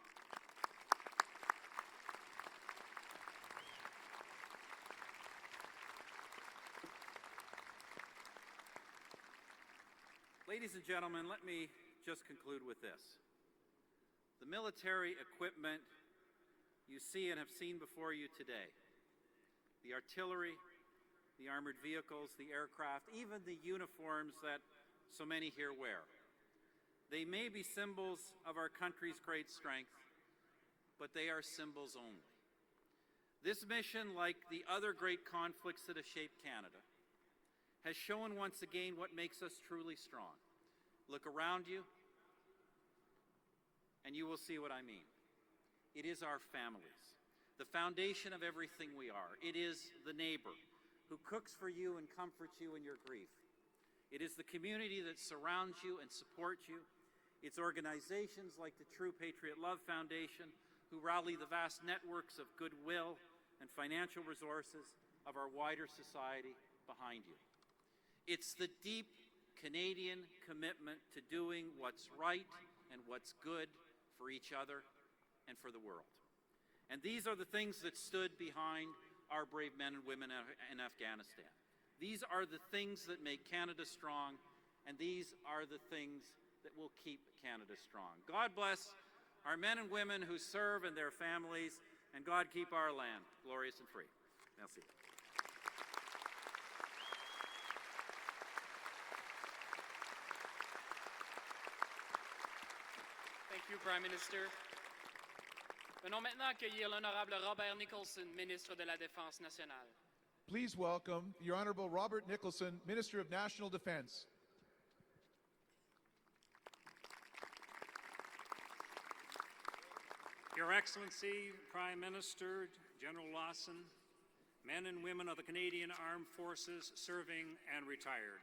Ladies and gentlemen, let me just conclude with this. The military equipment you see and have seen before you today, the artillery, the armored vehicles, the aircraft, even the uniforms that so many here wear, they may be symbols of our country's great strength, but they are symbols only. This mission, like the other great conflicts that have shaped Canada, has shown once again what makes us truly strong. Look around you, and you will see what I mean. It is our families, the foundation of everything we are. It is the neighbor who cooks for you and comforts you in your grief. It is the community that surrounds you and supports you. It's organizations like the True Patriot Love Foundation who rally the vast networks of goodwill and financial resources of our wider society behind you. It's the deep Canadian commitment to doing what's right and what's good for each other and for the world. And these are the things that stood behind our brave men and women in Afghanistan. These are the things that make Canada strong, and these are the things that will keep Canada strong. God bless our men and women who serve and their families, and God keep our land glorious and free. Merci. Thank you, Prime Minister. Venons maintenant accueillir l'honorable Robert Nicholson, ministre de la Défense nationale. Please welcome the Honorable Robert Nicholson, Minister of National Defense. Your Excellency, Prime Minister, General Lawson, men and women of the Canadian Armed Forces serving and retired,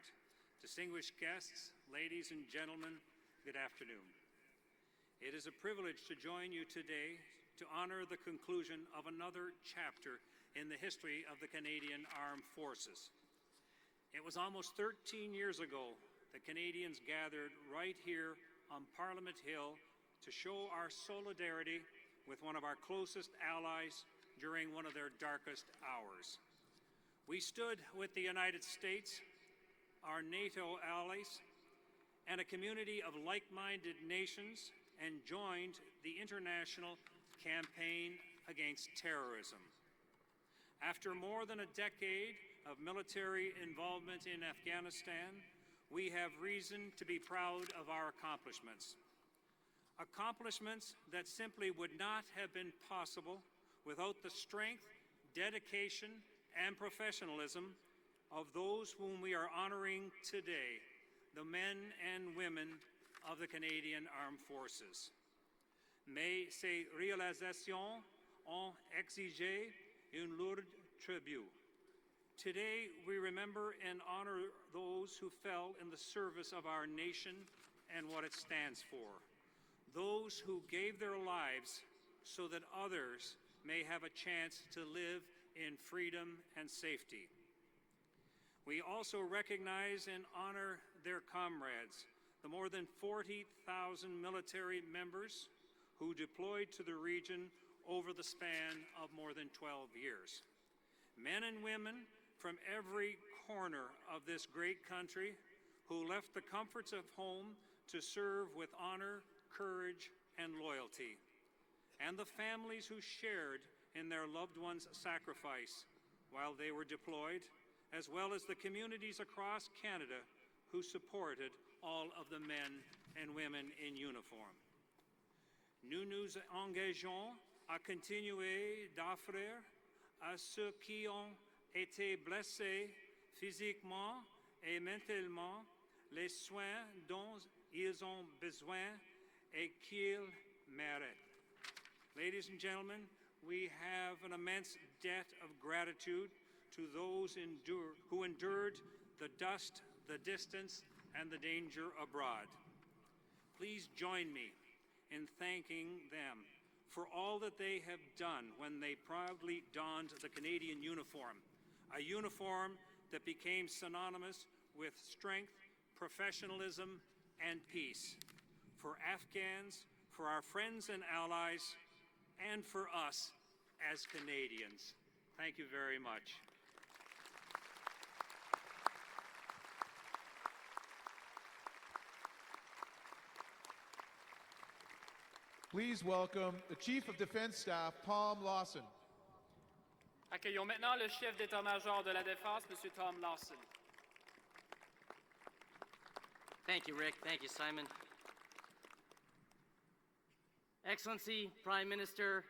distinguished guests, ladies and gentlemen, good afternoon. It is a privilege to join you today to honor the conclusion of another chapter in the history of the Canadian Armed Forces. It was almost 13 years ago that Canadians gathered right here on Parliament Hill to show our solidarity with one of our closest allies during one of their darkest hours. We stood with the United States, our NATO allies, and a community of like-minded nations and joined the international campaign against terrorism. After more than a decade of military involvement in Afghanistan, we have reason to be proud of our accomplishments. Accomplishments that simply would not have been possible without the strength, dedication, and professionalism of those whom we are honoring today, the men and women of the Canadian Armed Forces. Mais ces réalisations ont exigé une lourde tribut. Today, we remember and honor those who fell in the service of our nation and what it stands for. Those who gave their lives so that others may have a chance to live in freedom and safety. We also recognize and honor their comrades, the more than 40,000 military members who deployed to the region over the span of more than 12 years. Men and women from every corner of this great country who left the comforts of home to serve with honor, courage, and loyalty. And the families who shared in their loved ones' sacrifice while they were deployed, as well as the communities across Canada who supported all of the men and women in uniform. Nous nous engageons à continuer d'offrir à ceux qui ont été blessés physiquement et maintenant les soins dont ils ont besoin et qu'ils méritent. Ladies and gentlemen, we have an immense debt of gratitude to those who endured the dust, the distance, and the danger abroad. Please join me in thanking them for all that they have done when they proudly donned the Canadian uniform, a uniform that became synonymous with strength, professionalism, and peace. For Afghans, for our friends and allies, and for us as Canadians. Thank you very much. Please welcome the Chief of Defense Staff, Tom Lawson. Accueillons maintenant le chef d'état-major de la Défense, M. Tom Lawson. Thank you, Rick. Thank you, Simon. Excellency, Prime Minister,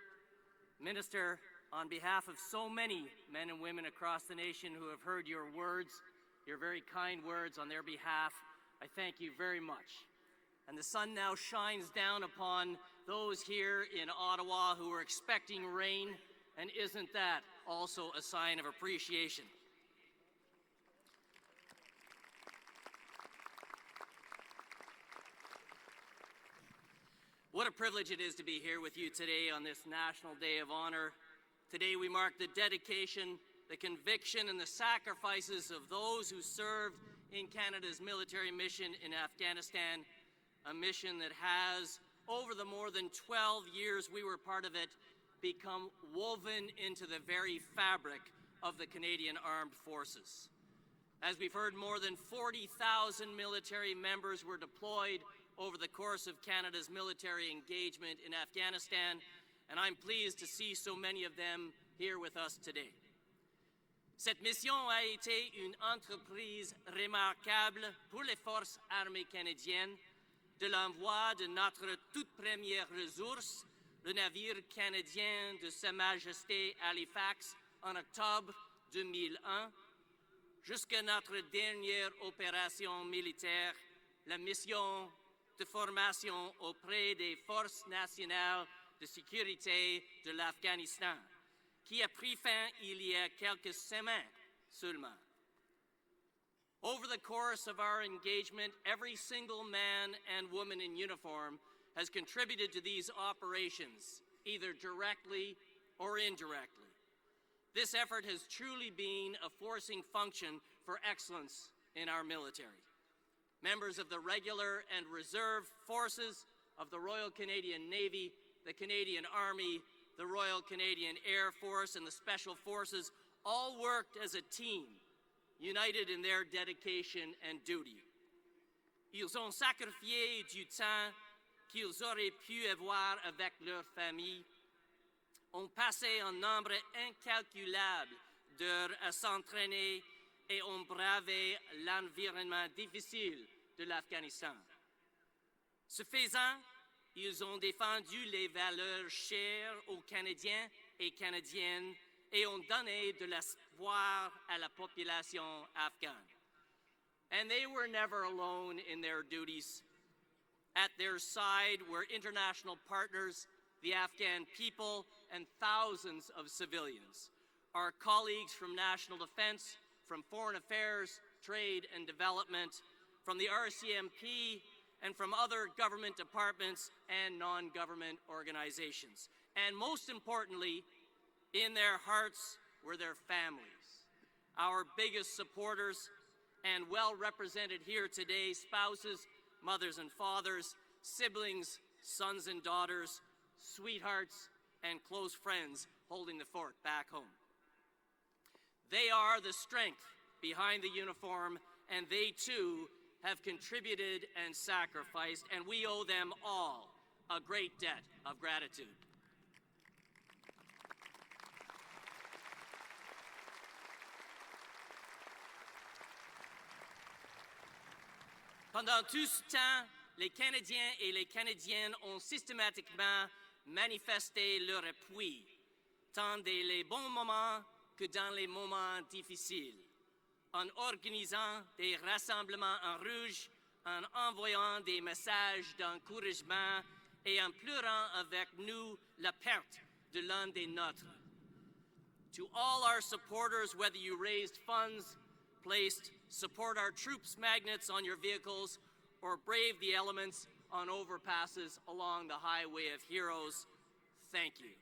Minister, on behalf of so many men and women across the nation who have heard your words, your very kind words on their behalf, I thank you very much. And the sun now shines down upon those here in Ottawa who are expecting rain, and isn't that also a sign of appreciation? What a privilege it is to be here with you today on this National Day of Honor. Today we mark the dedication, the conviction, and the sacrifices of those who served in Canada's military mission in Afghanistan, a mission that has, over the more than 12 years we were part of it, become woven into the very fabric of the Canadian Armed Forces. As we've heard, more than 40,000 military members were deployed over the course of Canada's military engagement in Afghanistan, and I'm pleased to see so many of them here with us today. Cette mission a été une entreprise remarquable pour les forces armées canadiennes, de l'envoi de notre toute première ressource, le navire canadien de Sa Majesté Halifax en octobre 2001, jusqu'à notre dernière opération militaire, la mission de formation auprès des forces nationales de sécurité de l'Afghanistan, qui a pris fin il y a quelques semaines seulement. Over the course of our engagement, every single man and woman in uniform has contributed to these operations, either directly or indirectly. This effort has truly been a forcing function for excellence in our military. Members of the regular and reserve forces of the Royal Canadian Navy, the Canadian Army, the Royal Canadian Air Force, and the Special Forces all worked as a team, united in their dedication and duty. Ils ont sacrifié du temps qu'ils auraient pu avoir avec leur famille, ont passé un nombre incalculable d'heures à s'entraîner et ont bravé l'environnement difficile de l'Afghanistan. Ce faisant, ils ont défendu les valeurs chères aux Canadiens et Canadiennes et ont donné de l'espoir à la population afghane. And they were never alone in their duties. At their side were international partners, the Afghan people, and thousands of civilians. Our colleagues from National Defense, from Foreign Affairs, Trade and Development, from the RCMP, and from other government departments and non-government organizations. And most importantly, in their hearts were their families, our biggest supporters, and well represented here today, spouses, mothers and fathers, siblings, sons and daughters, sweethearts, and close friends holding the fort back home. They are the strength behind the uniform, and they too have contributed and sacrificed, and we owe them all a great debt of gratitude. Pendant tout ce temps, les Canadiens et les Canadiennes ont systématiquement manifesté leur appui, tant dans les bons moments que dans les moments difficiles. en organisant des rassemblements en rouge, en envoyant des messages d'encouragement et en pleurant avec nous la perte de l'un des nôtres. To all our supporters, whether you raised funds, placed support our troops magnets on your vehicles, or braved the elements on overpasses along the highway of heroes, thank you.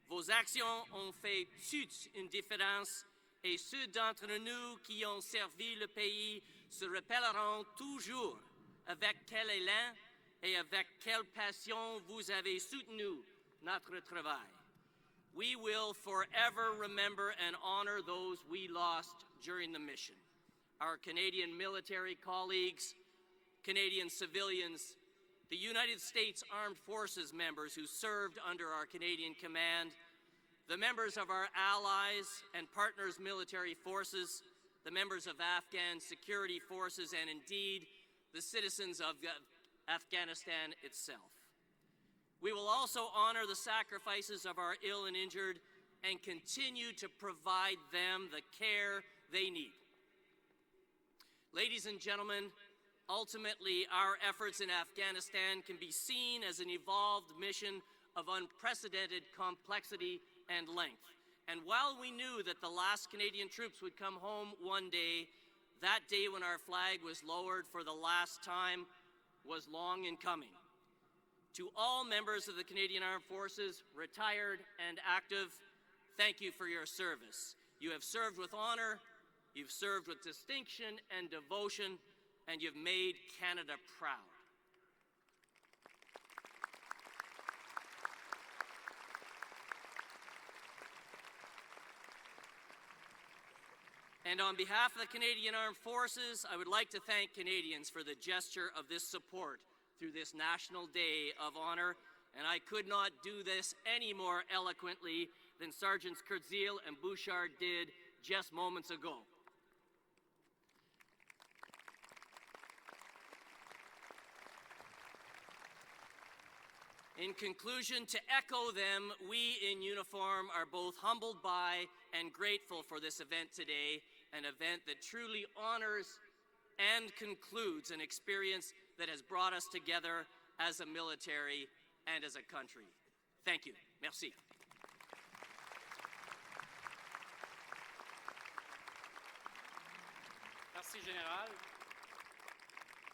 Vos actions ont fait toute une différence et ceux d'entre nous qui ont servi le pays se rappelleront toujours avec quel élan et avec quelle passion vous avez soutenu notre travail. We will forever remember and honor those we lost during the mission. Our Canadian military colleagues, Canadian civilians, the United States Armed Forces members who served under our Canadian command, the members of our allies and partners' military forces, the members of Afghan security forces, and indeed the citizens of Afghanistan itself. We will also honor the sacrifices of our ill and injured and continue to provide them the care they need. Ladies and gentlemen, ultimately, our efforts in Afghanistan can be seen as an evolved mission of unprecedented complexity and length. And while we knew that the last Canadian troops would come home one day, that day when our flag was lowered for the last time was long in coming. To all members of the Canadian Armed Forces, retired and active, thank you for your service. You have served with honor, you've served with distinction and devotion, and you've made Canada proud. And on behalf of the Canadian Armed Forces, I would like to thank Canadians for the gesture of this support through this National Day of Honor, and I could not do this any more eloquently than Sergeants Kurtzil and Bouchard did just moments ago. In conclusion, to echo them, we in uniform are both humbled by and grateful for this event today, an event that truly honors and concludes an experience that has brought us together as a military and as a country. Thank you. Merci. Merci, Général.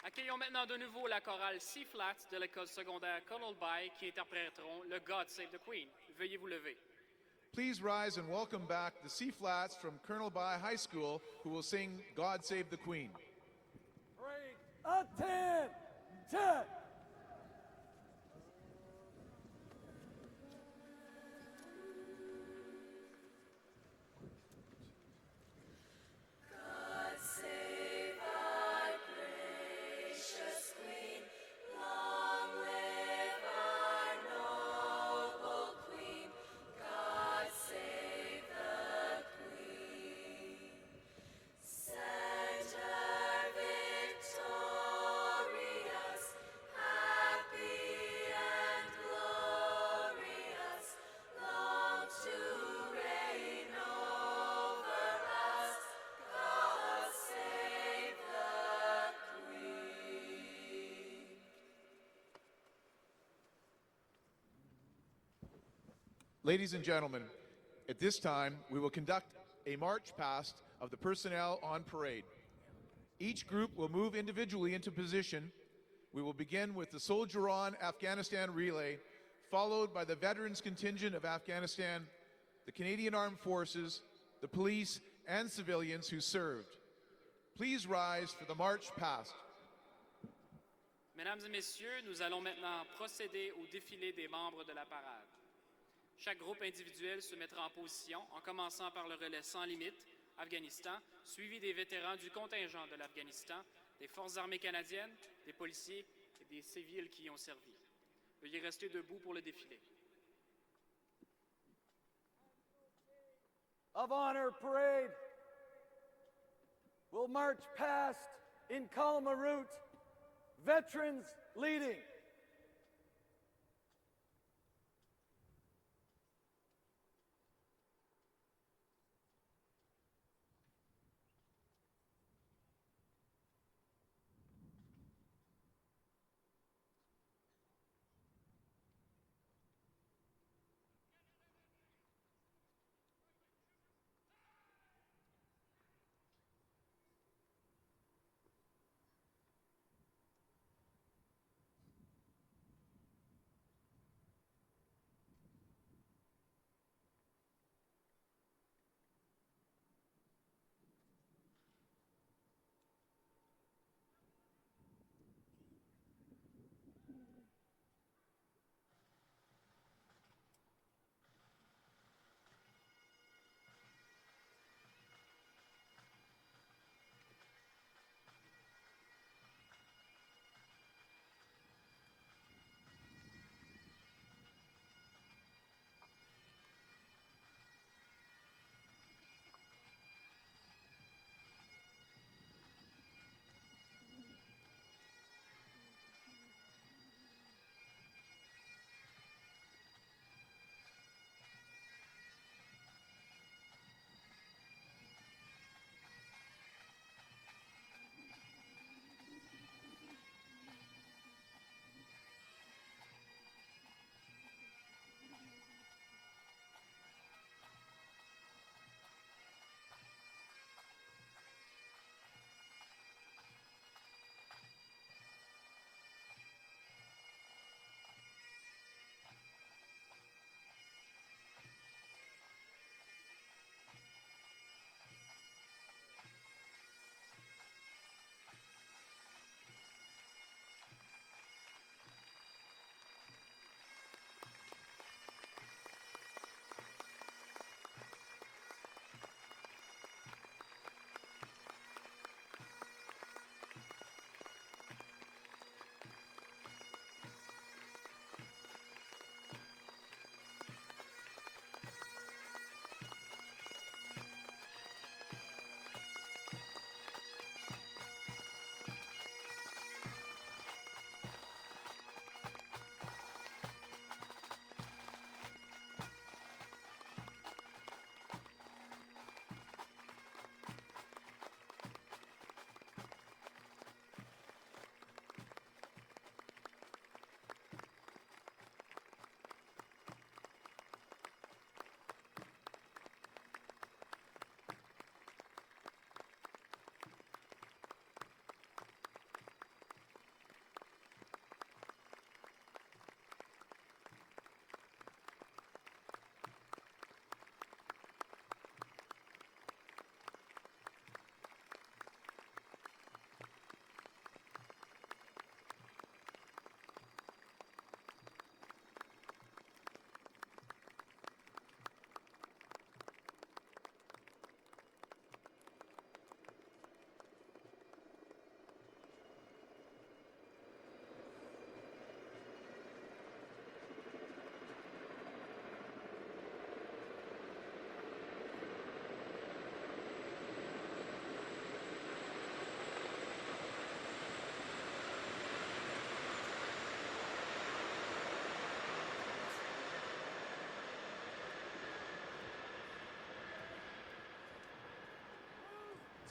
Accueillons maintenant de nouveau la chorale C-Flats de l'école secondaire Colonel By qui interpréteront le God Save the Queen. Veuillez vous lever. Please rise and welcome back the C-Flats from Colonel By High School, who will sing God Save the Queen. Attention! Ladies and gentlemen, at this time, we will conduct a march past of the personnel on parade. Each group will move individually into position. We will begin with the Soldier On Afghanistan relay, followed by the Veterans Contingent of Afghanistan, the Canadian Armed Forces, the police, and civilians who served. Please rise for the march past. Mesdames et messieurs, nous allons maintenant procéder au défilé des membres de la parade. Chaque groupe individuel se mettra en position, en commençant par le relais sans limite, Afghanistan, suivi des vétérans du contingent de l'Afghanistan, des Forces armées canadiennes, des policiers et des civils qui y ont servi. Veuillez rester debout pour le défilé. Of Honor Parade will march past in column of route, veterans leading.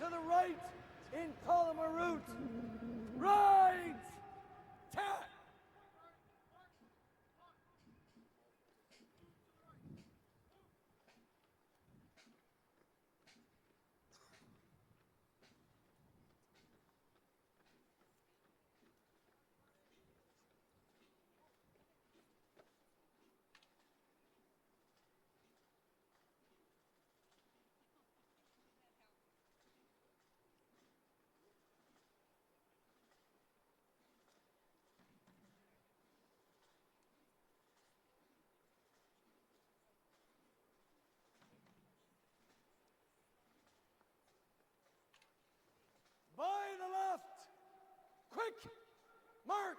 to the right in column of route. Right! Tat! By the left! Quick! March!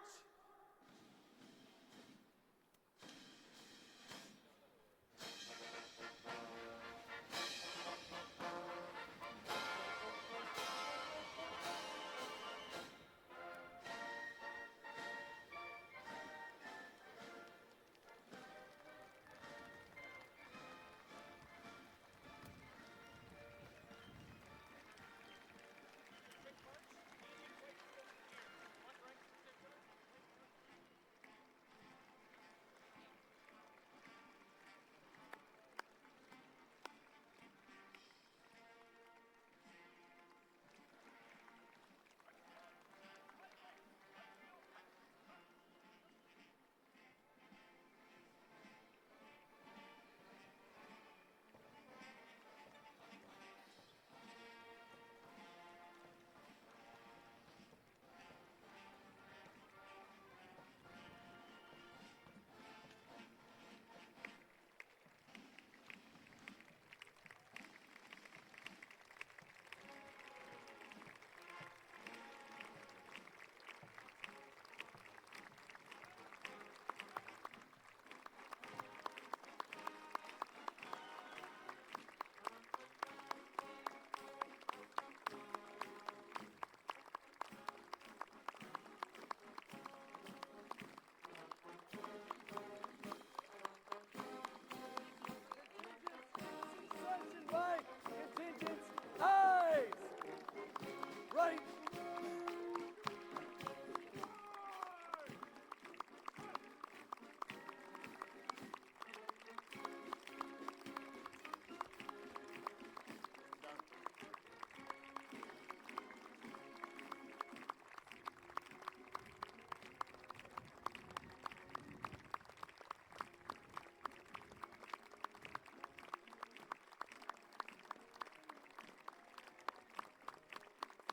Right!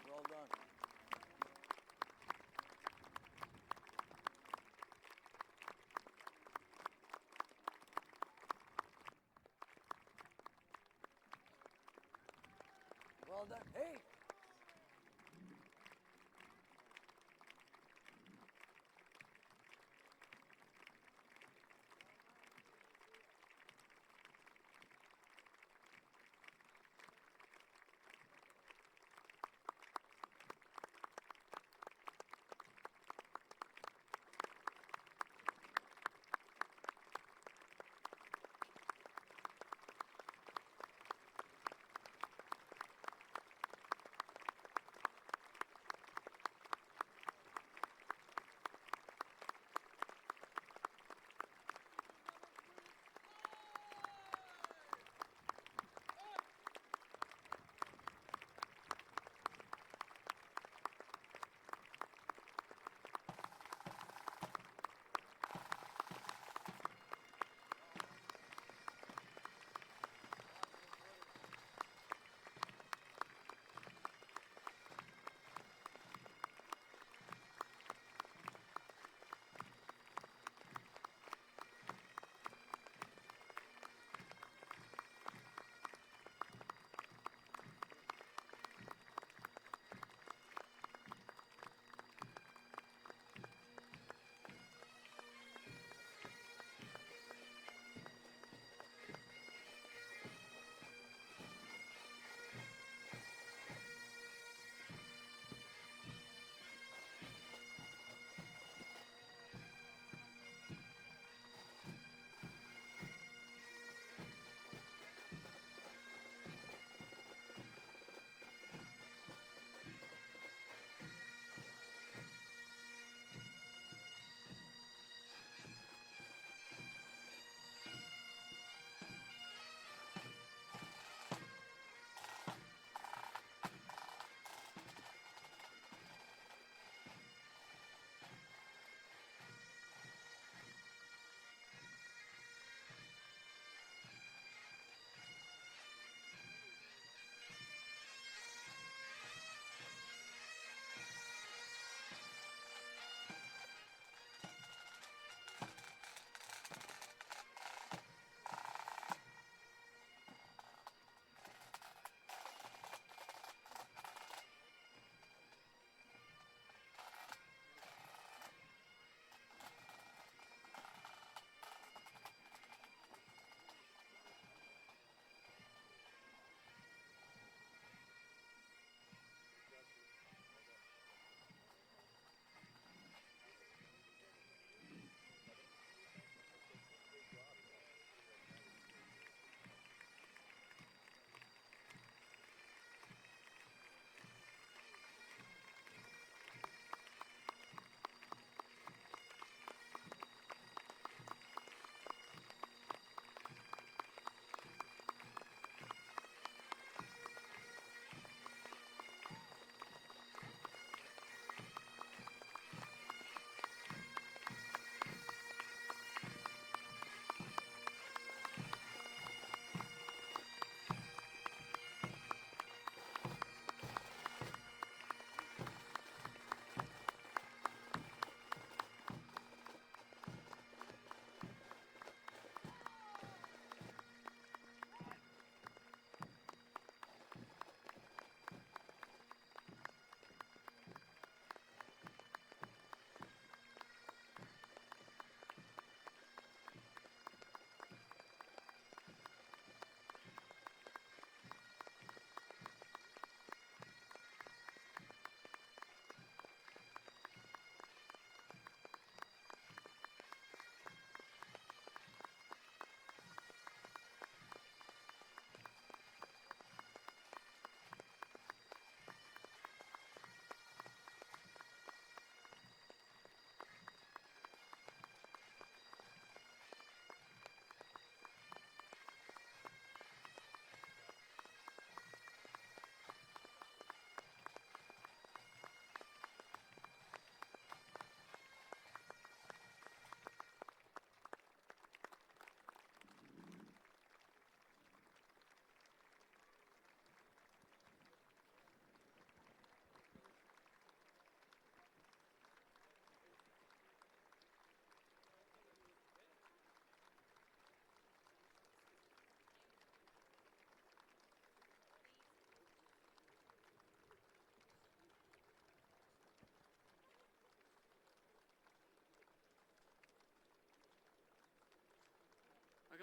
Well done. Well done. Hey!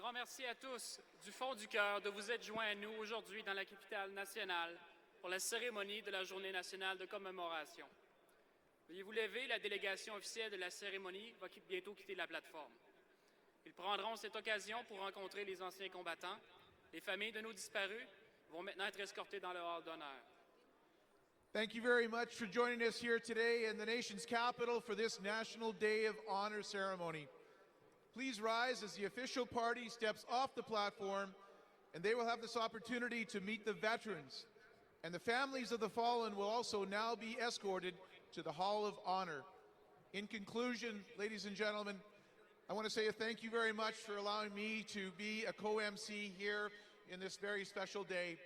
grand merci à tous du fond du cœur de vous être joints à nous aujourd'hui dans la capitale nationale pour la cérémonie de la Journée nationale de commémoration. Veuillez vous lever, la délégation officielle de la cérémonie va bientôt quitter la plateforme. Ils prendront cette occasion pour rencontrer les anciens combattants. Les familles de nos disparus vont maintenant être escortées dans le hall d'honneur. Thank you very much for joining us here today in the nation's capital for this National Day of Honor ceremony. Please rise as the official party steps off the platform, and they will have this opportunity to meet the veterans. And the families of the fallen will also now be escorted to the Hall of Honor. In conclusion, ladies and gentlemen, I want to say a thank you very much for allowing me to be a co-MC here in this very special day.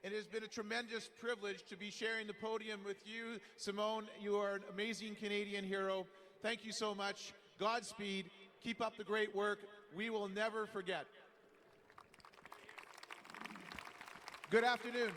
It has been a tremendous privilege to be sharing the podium with you. Simone, you are an amazing Canadian hero. Thank you so much. Godspeed. Keep up the great work. We will never forget. Good afternoon.